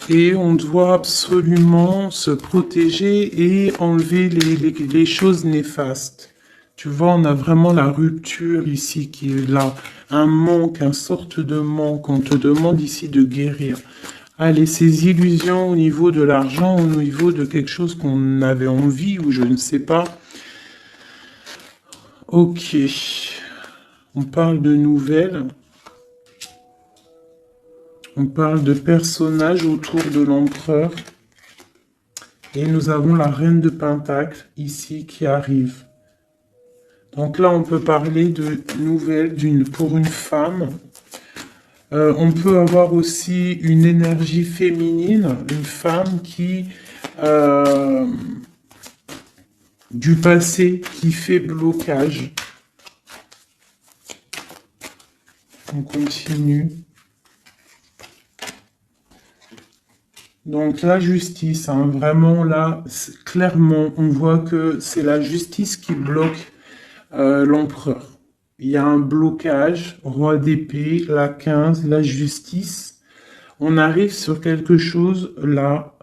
Et on doit absolument se protéger et enlever les choses néfastes. Tu vois, on a vraiment la rupture ici qui est là. Un manque, une sorte de manque. On te demande ici de guérir. Allez, ces illusions au niveau de l'argent, au niveau de quelque chose qu'on avait envie ou je ne sais pas. Ok. On parle de nouvelles. On parle de personnages autour de l'empereur. Et nous avons la reine de Pentacle ici qui arrive. Donc là, on peut parler de nouvelles pour une femme. On peut avoir aussi une énergie féminine, une femme qui du passé qui fait blocage. On continue. Donc la justice, hein, vraiment là, clairement, on voit que c'est la justice qui bloque l'empereur. Il y a un blocage, roi d'épée, la 15, la justice. On arrive sur quelque chose là,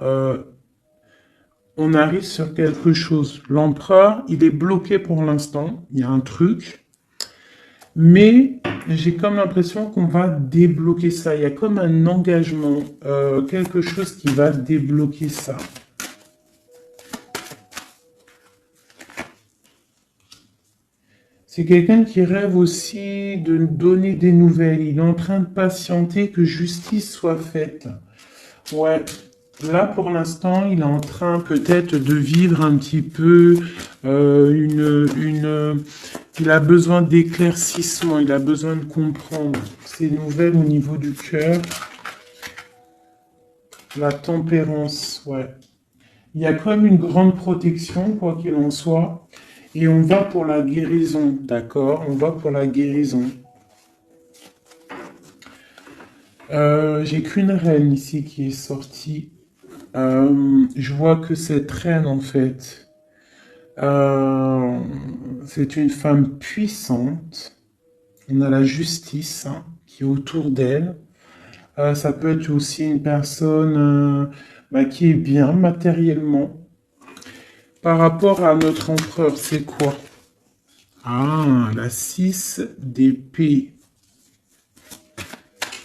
on arrive sur quelque chose. L'empereur, il est bloqué pour l'instant, il y a un truc, mais j'ai comme l'impression qu'on va débloquer ça. Il y a comme un engagement, quelque chose qui va débloquer ça. C'est quelqu'un qui rêve aussi de donner des nouvelles. Il est en train de patienter que justice soit faite. Ouais. Là, pour l'instant, il est en train peut-être de vivre un petit peu il a besoin d'éclaircissement, il a besoin de comprendre ces nouvelles au niveau du cœur. La tempérance, ouais. Il y a comme une grande protection, quoi qu'il en soit. Et on va pour la guérison, d'accord? On va pour la guérison. J'ai qu'une reine ici qui est sortie. Je vois que cette reine, en fait, Euh, c'est une femme puissante. On a la justice hein, qui est autour d'elle. Ça peut être aussi une personne qui est bien matériellement. Par rapport à notre empereur, c'est quoi? Ah, la 6 d'épée.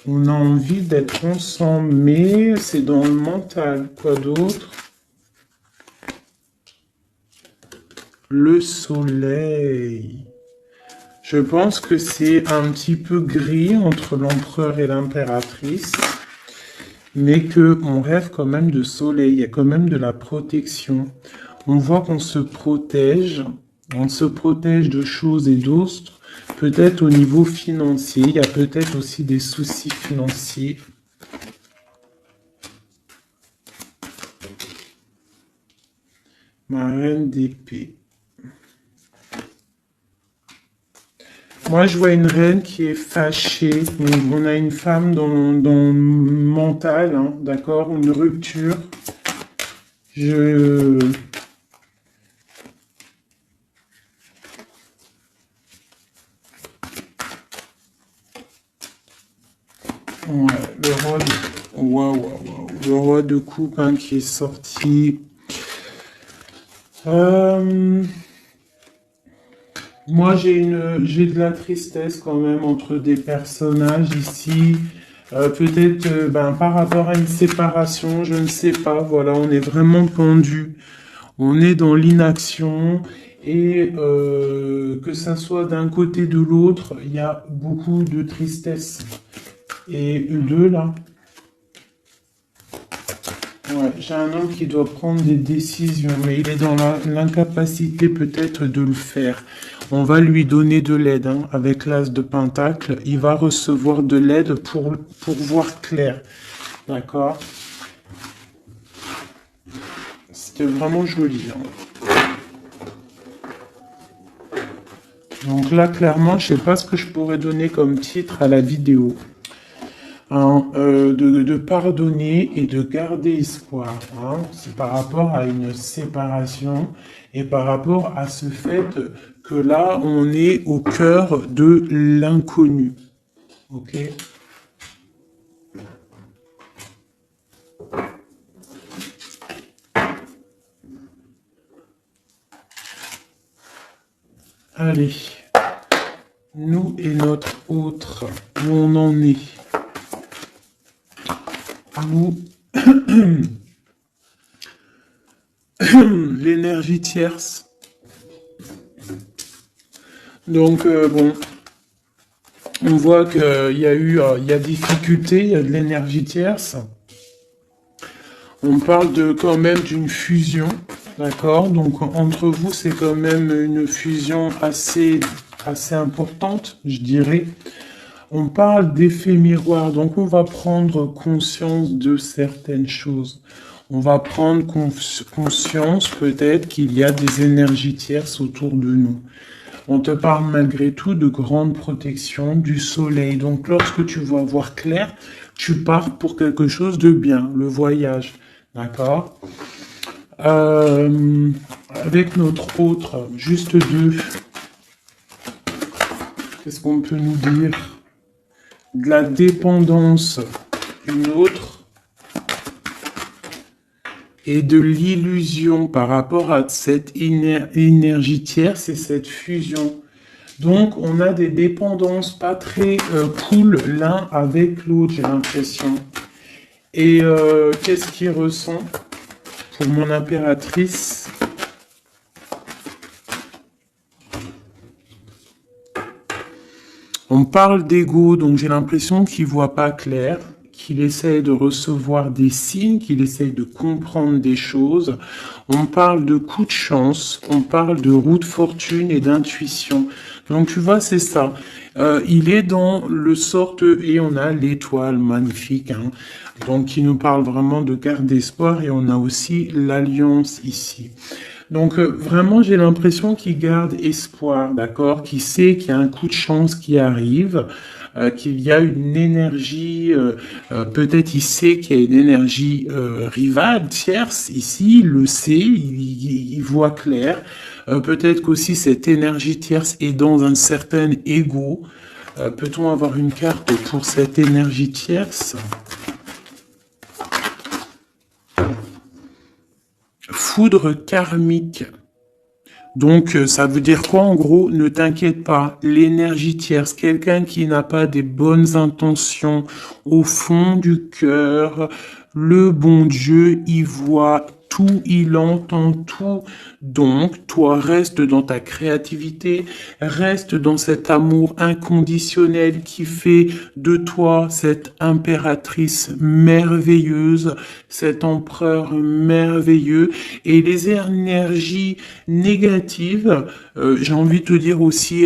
On a envie d'être ensemble, mais c'est dans le mental. Quoi d'autre? Le soleil. Je pense que c'est un petit peu gris entre l'empereur et l'impératrice, mais qu'on rêve quand même de soleil, il y a quand même de la protection. On voit qu'on se protège, on se protège de choses et d'autres, peut-être au niveau financier, il y a peut-être aussi des soucis financiers. Ma reine d'épée. Moi, je vois une reine qui est fâchée. Donc, on a une femme dans le mental, hein, d'accord, une rupture. Je... Ouais, le roi de... Waouh, waouh, waouh. Le roi de coupe hein, qui est sorti. Moi, j'ai de la tristesse quand même entre des personnages ici. Peut-être par rapport à une séparation, je ne sais pas. Voilà, on est vraiment pendu. On est dans l'inaction. Et que ça soit d'un côté ou de l'autre, il y a beaucoup de tristesse. Et eux là, ouais, j'ai un homme qui doit prendre des décisions, mais il est dans l'incapacité peut-être de le faire. On va lui donner de l'aide, hein, avec l'as de Pentacle. Il va recevoir de l'aide pour voir clair. D'accord? C'était vraiment joli. Hein. Donc là, clairement, je sais pas ce que je pourrais donner comme titre à la vidéo. Hein, de pardonner et de garder espoir. Hein. C'est par rapport à une séparation et par rapport à ce fait que là, on est au cœur de l'inconnu. Ok? Allez, nous et notre autre, où on en est. Nous, l'énergie tierce. Donc, bon, on voit qu'il y a il y a difficulté, il y a de l'énergie tierce. On parle quand même d'une fusion, d'accord? Donc, entre vous, c'est quand même une fusion assez importante, je dirais. On parle d'effet miroir, donc on va prendre conscience de certaines choses. On va prendre conscience peut-être qu'il y a des énergies tierces autour de nous. On te parle malgré tout de grande protection du soleil. Donc lorsque tu vas voir clair, tu pars pour quelque chose de bien, le voyage. D'accord? Avec notre autre, juste deux. Qu'est-ce qu'on peut nous dire? De la dépendance, une autre, et de l'illusion par rapport à cette énergie tierce et cette fusion. Donc, on a des dépendances pas très cool l'un avec l'autre, j'ai l'impression. Et qu'est-ce qu'il ressent pour mon impératrice? On parle d'ego, donc j'ai l'impression qu'il voit pas clair, qu'il essaye de recevoir des signes, qu'il essaye de comprendre des choses. On parle de coup de chance, on parle de roue de fortune et d'intuition. Donc tu vois, c'est ça. Il est dans le sorte, et on a l'étoile magnifique, hein, donc qui nous parle vraiment de garde d'espoir, et on a aussi l'alliance ici. Donc vraiment, j'ai l'impression qu'il garde espoir, d'accord, qu'il sait qu'il y a un coup de chance qui arrive, qu'il y a une énergie, peut-être il sait qu'il y a une énergie rivale, tierce, ici, il le sait, il voit clair. Peut-être qu'aussi cette énergie tierce est dans un certain ego. Peut-on avoir une carte pour cette énergie tierce? Foudre karmique. Donc, ça veut dire quoi en gros? Ne t'inquiète pas, l'énergie tierce, quelqu'un qui n'a pas des bonnes intentions au fond du cœur, le bon Dieu, il voit tout, il entend tout. Donc, toi, reste dans ta créativité, reste dans cet amour inconditionnel qui fait de toi cette impératrice merveilleuse, cet empereur merveilleux. Et les énergies négatives, j'ai envie de te dire aussi,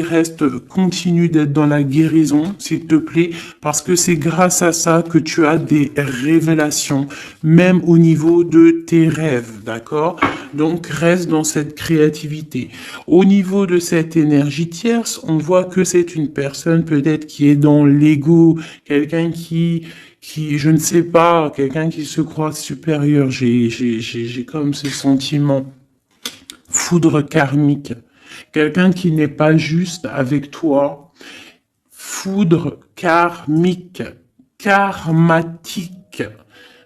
continue d'être dans la guérison, s'il te plaît, parce que c'est grâce à ça que tu as des révélations, même au niveau de tes rêves, d'accord? Donc, reste dans cette créativité. Au niveau de cette énergie tierce, on voit que c'est une personne peut-être qui est dans l'ego, quelqu'un qui, je ne sais pas, quelqu'un qui se croit supérieur. J'ai comme ce sentiment. Foudre karmique. Quelqu'un qui n'est pas juste avec toi. Foudre karmique. Karmatique.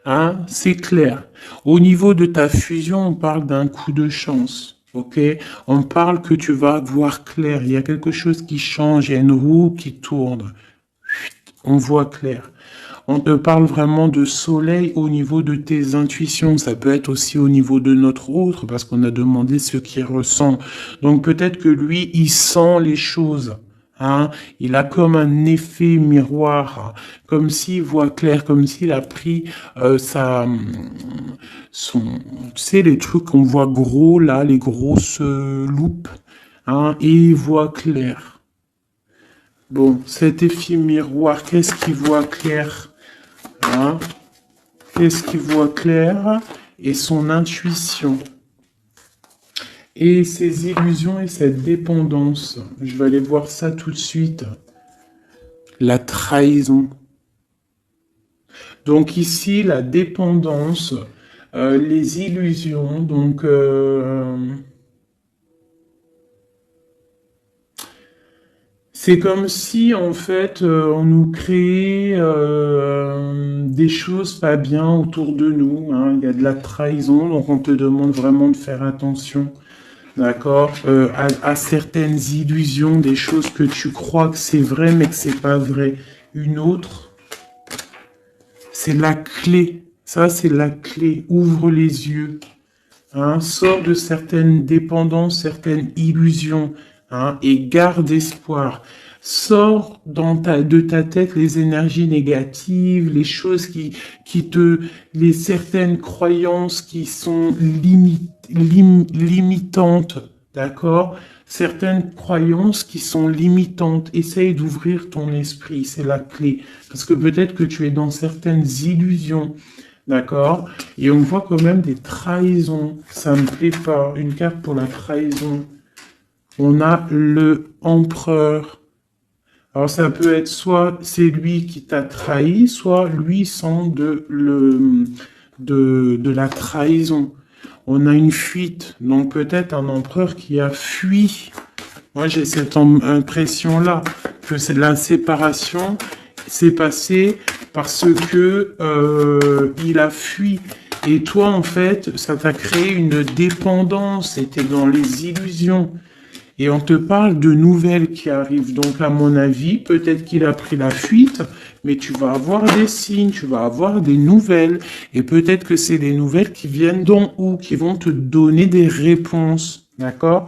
Hein, c'est clair. Au niveau de ta fusion, on parle d'un coup de chance. Ok? On parle que tu vas voir clair. Il y a quelque chose qui change. Il y a une roue qui tourne. On voit clair. On te parle vraiment de soleil au niveau de tes intuitions. Ça peut être aussi au niveau de notre autre, parce qu'on a demandé ce qu'il ressent. Donc peut-être que lui, il sent les choses. Hein, il a comme un effet miroir, comme s'il voit clair, comme s'il a pris tu sais, les trucs qu'on voit gros là, les grosses loupes, hein, et il voit clair. Bon, cet effet miroir, qu'est-ce qu'il voit clair? Hein? Qu'est-ce qu'il voit clair? Et son intuition. Et ses illusions et cette dépendance. Je vais aller voir ça tout de suite. La trahison. Donc ici, la dépendance, les illusions, donc... c'est comme si, en fait, on nous créait des choses pas bien autour de nous. Hein. Il y a de la trahison, donc on te demande vraiment de faire attention, d'accord, à certaines illusions, des choses que tu crois que c'est vrai, mais que c'est pas vrai. Une autre, c'est la clé. Ça, c'est la clé. Ouvre les yeux. Hein. Sors de certaines dépendances, certaines illusions. Hein, et garde espoir. Sors de ta tête les énergies négatives, les choses les certaines croyances qui sont limitantes, d'accord? Certaines croyances qui sont limitantes. Essaye d'ouvrir ton esprit, c'est la clé. Parce que peut-être que tu es dans certaines illusions. D'accord? Et on voit quand même des trahisons. Ça me plaît pas. Une carte pour la trahison. On a le empereur. Alors ça peut être soit c'est lui qui t'a trahi, soit lui sent de la trahison. On a une fuite, donc peut-être un empereur qui a fui. Moi j'ai cette impression-là, que c'est de la séparation, c'est passé parce que il a fui. Et toi en fait, ça t'a créé une dépendance, c'était dans les illusions. Et on te parle de nouvelles qui arrivent. Donc, à mon avis, peut-être qu'il a pris la fuite, mais tu vas avoir des signes, tu vas avoir des nouvelles. Et peut-être que c'est des nouvelles qui viennent d'en haut, qui vont te donner des réponses. D'accord?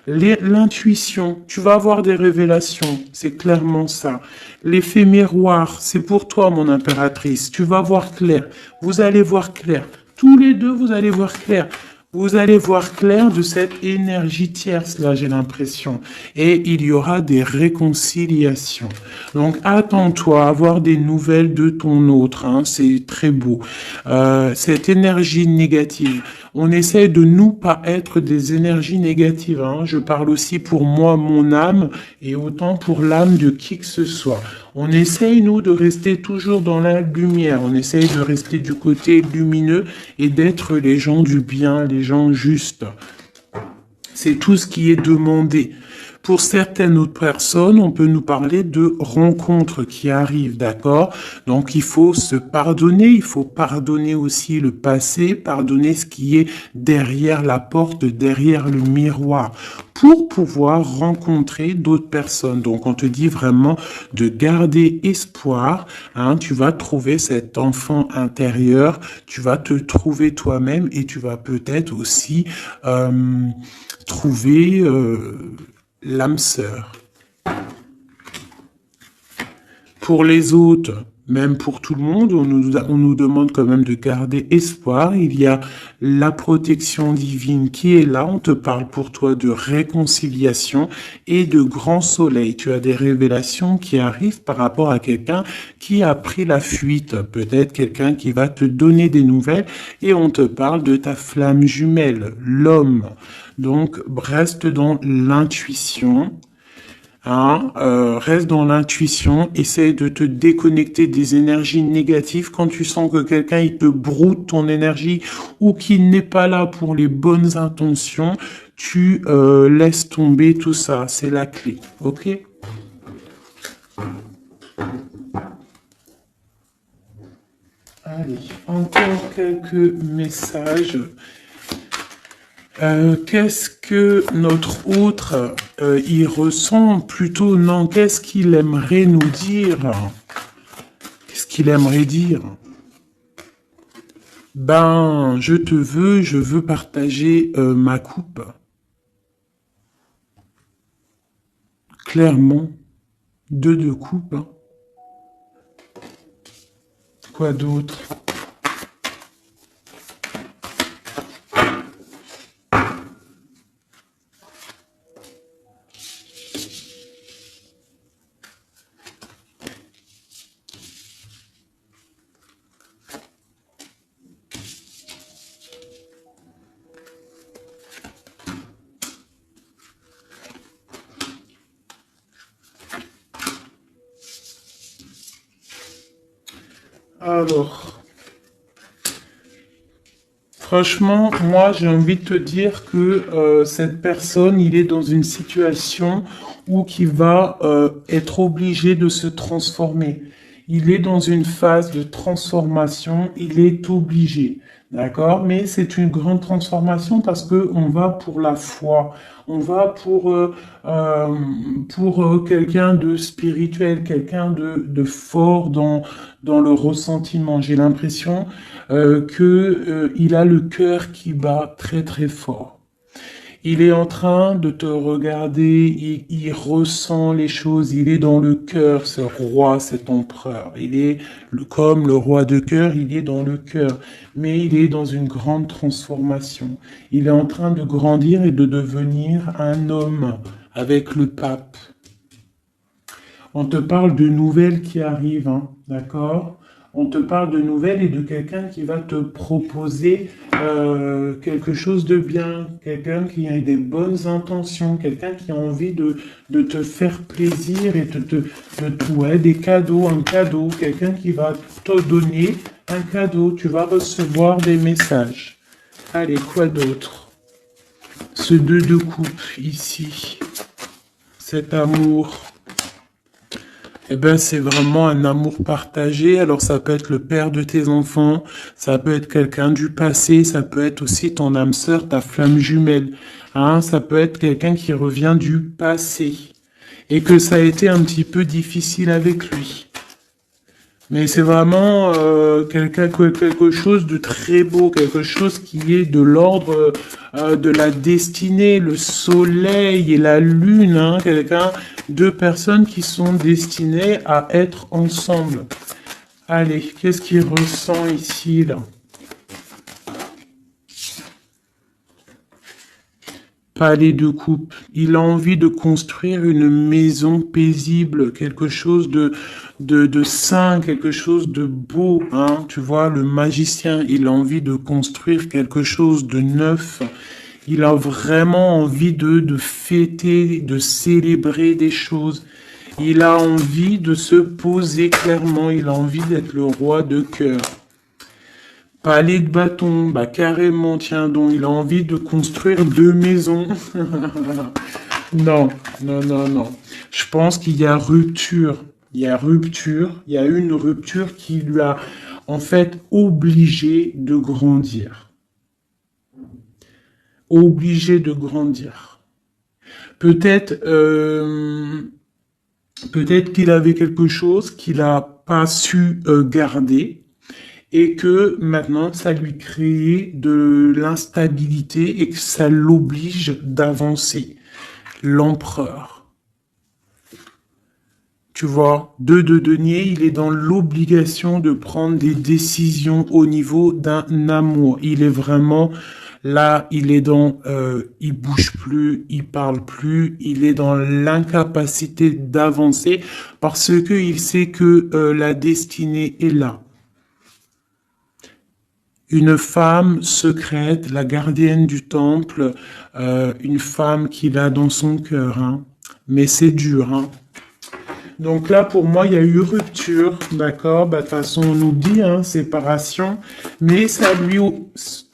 L'intuition, tu vas avoir des révélations. C'est clairement ça. L'effet miroir, c'est pour toi, mon impératrice. Tu vas voir clair. Vous allez voir clair. Tous les deux, vous allez voir clair. Vous allez voir clair de cette énergie tierce, là, j'ai l'impression. Et il y aura des réconciliations. Donc, attends-toi à avoir des nouvelles de ton autre. Hein, c'est très beau. Cette énergie négative, on essaie de nous pas être des énergies négatives. Hein. Je parle aussi pour moi, mon âme, et autant pour l'âme de qui que ce soit. On essaye, nous, de rester toujours dans la lumière. On essaye de rester du côté lumineux et d'être les gens du bien, les gens justes. C'est tout ce qui est demandé. Pour certaines autres personnes, on peut nous parler de rencontres qui arrivent, d'accord? Donc, il faut se pardonner, il faut pardonner aussi le passé, pardonner ce qui est derrière la porte, derrière le miroir, pour pouvoir rencontrer d'autres personnes. Donc, on te dit vraiment de garder espoir, hein, tu vas trouver cet enfant intérieur, tu vas te trouver toi-même et tu vas peut-être aussi trouver l'âme sœur. Pour les autres, même pour tout le monde, on nous demande quand même de garder espoir. Il y a la protection divine qui est là. On te parle pour toi de réconciliation et de grand soleil. Tu as des révélations qui arrivent par rapport à quelqu'un qui a pris la fuite. Peut-être quelqu'un qui va te donner des nouvelles et on te parle de ta flamme jumelle, l'homme. Donc, reste dans l'intuition. Hein, reste dans l'intuition, essaye de te déconnecter des énergies négatives. Quand tu sens que quelqu'un il te broute ton énergie ou qu'il n'est pas là pour les bonnes intentions, tu laisses tomber tout ça. C'est la clé, ok? Allez, encore quelques messages. Qu'est-ce que notre autre y ressent plutôt? Non, qu'est-ce qu'il aimerait nous dire? Qu'est-ce qu'il aimerait dire? Ben, je veux partager ma coupe. Clairement, deux coupes. Hein. Quoi d'autre? Alors, franchement, moi, j'ai envie de te dire que cette personne, il est dans une situation où il va être obligé de se transformer. Il est dans une phase de transformation, il est obligé. D'accord? Mais c'est une grande transformation parce que on va pour la foi. On va pour quelqu'un de spirituel, quelqu'un de fort dans le ressentiment. J'ai l'impression il a le cœur qui bat très très fort. Il est en train de te regarder, il ressent les choses, il est dans le cœur, ce roi, cet empereur. Il est comme le roi de cœur, il est dans le cœur, mais il est dans une grande transformation. Il est en train de grandir et de devenir un homme avec le pape. On te parle de nouvelles qui arrivent, hein, d'accord? On te parle de nouvelles et de quelqu'un qui va te proposer quelque chose de bien, quelqu'un qui a des bonnes intentions, quelqu'un qui a envie de te faire plaisir et ouais, des cadeaux, un cadeau, quelqu'un qui va te donner un cadeau, tu vas recevoir des messages. Allez, quoi d'autre? Ce deux de coupe ici, cet amour. Eh ben, c'est vraiment un amour partagé. Alors, ça peut être le père de tes enfants, ça peut être quelqu'un du passé, ça peut être aussi ton âme sœur, ta flamme jumelle. Hein, ça peut être quelqu'un qui revient du passé et que ça a été un petit peu difficile avec lui. Mais c'est vraiment quelque chose de très beau, quelque chose qui est de l'ordre de la destinée, le soleil et la lune, hein, deux personnes qui sont destinées à être ensemble. Allez, qu'est-ce qu'il ressent ici, là? Palais de coupe. Il a envie de construire une maison paisible, quelque chose de sain, quelque chose de beau, hein. Tu vois, le magicien, il a envie de construire quelque chose de neuf. Il a vraiment envie de fêter, de célébrer des choses. Il a envie de se poser clairement, il a envie d'être le roi de cœur. Palais de bâton, bah carrément, tiens donc, il a envie de construire 2 maisons. Non, non, non, non. Je pense qu'il y a rupture. Il y a rupture. Il y a une rupture qui lui a, en fait, obligé de grandir. Obligé de grandir. Peut-être, peut-être qu'il avait quelque chose qu'il n'a pas su garder et que maintenant ça lui crée de l'instabilité et que ça l'oblige d'avancer. L'empereur. Tu vois, 2 de denier, il est dans l'obligation de prendre des décisions au niveau d'un amour. Il est vraiment là, il est dans, il bouge plus, il parle plus, il est dans l'incapacité d'avancer parce que il sait que la destinée est là. Une femme secrète, la gardienne du temple, une femme qu'il a dans son cœur, hein. Mais c'est dur, hein. Donc là, pour moi, il y a eu rupture, d'accord? Bah, de toute façon, on nous dit, hein, séparation, mais ça lui,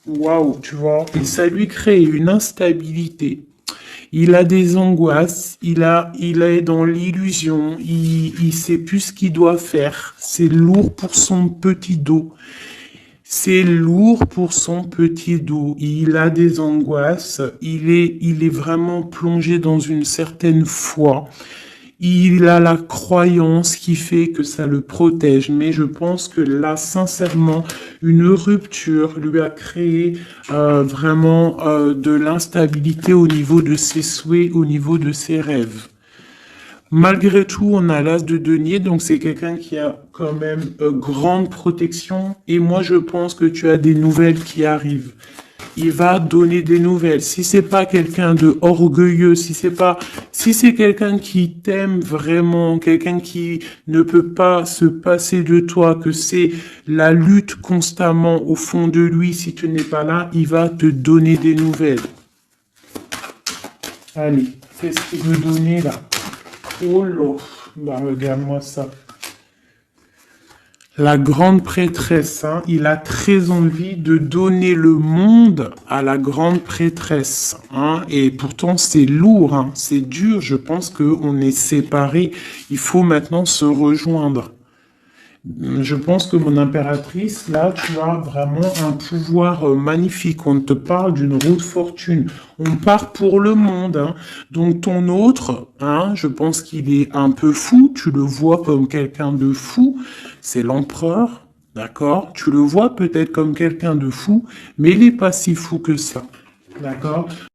waouh, tu vois, et ça lui crée une instabilité. Il a des angoisses, il est dans l'illusion, il sait plus ce qu'il doit faire. C'est lourd pour son petit dos. C'est lourd pour son petit dos. Il a des angoisses. Il est vraiment plongé dans une certaine foi. Il a la croyance qui fait que ça le protège. Mais je pense que là, sincèrement, une rupture lui a créé vraiment de l'instabilité au niveau de ses souhaits, au niveau de ses rêves. Malgré tout, on a l'as de denier, donc c'est quelqu'un qui a quand même grande protection. Et moi, je pense que tu as des nouvelles qui arrivent. Il va donner des nouvelles. Si c'est pas quelqu'un de orgueilleux, si c'est quelqu'un qui t'aime vraiment, quelqu'un qui ne peut pas se passer de toi, que c'est la lutte constamment au fond de lui, si tu n'es pas là, il va te donner des nouvelles. Allez, qu'est-ce qu'il veut donner là? Oh là, bah regarde-moi ça. La grande prêtresse, hein, il a très envie de donner le monde à la grande prêtresse, hein, et pourtant c'est lourd, hein, c'est dur, je pense qu'on est séparés, il faut maintenant se rejoindre. Je pense que mon impératrice, là, tu as vraiment un pouvoir magnifique. On te parle d'une roue de fortune. On part pour le monde, hein. Donc ton autre, hein, je pense qu'il est un peu fou. Tu le vois comme quelqu'un de fou. C'est l'empereur, d'accord? Tu le vois peut-être comme quelqu'un de fou, mais il n'est pas si fou que ça, d'accord?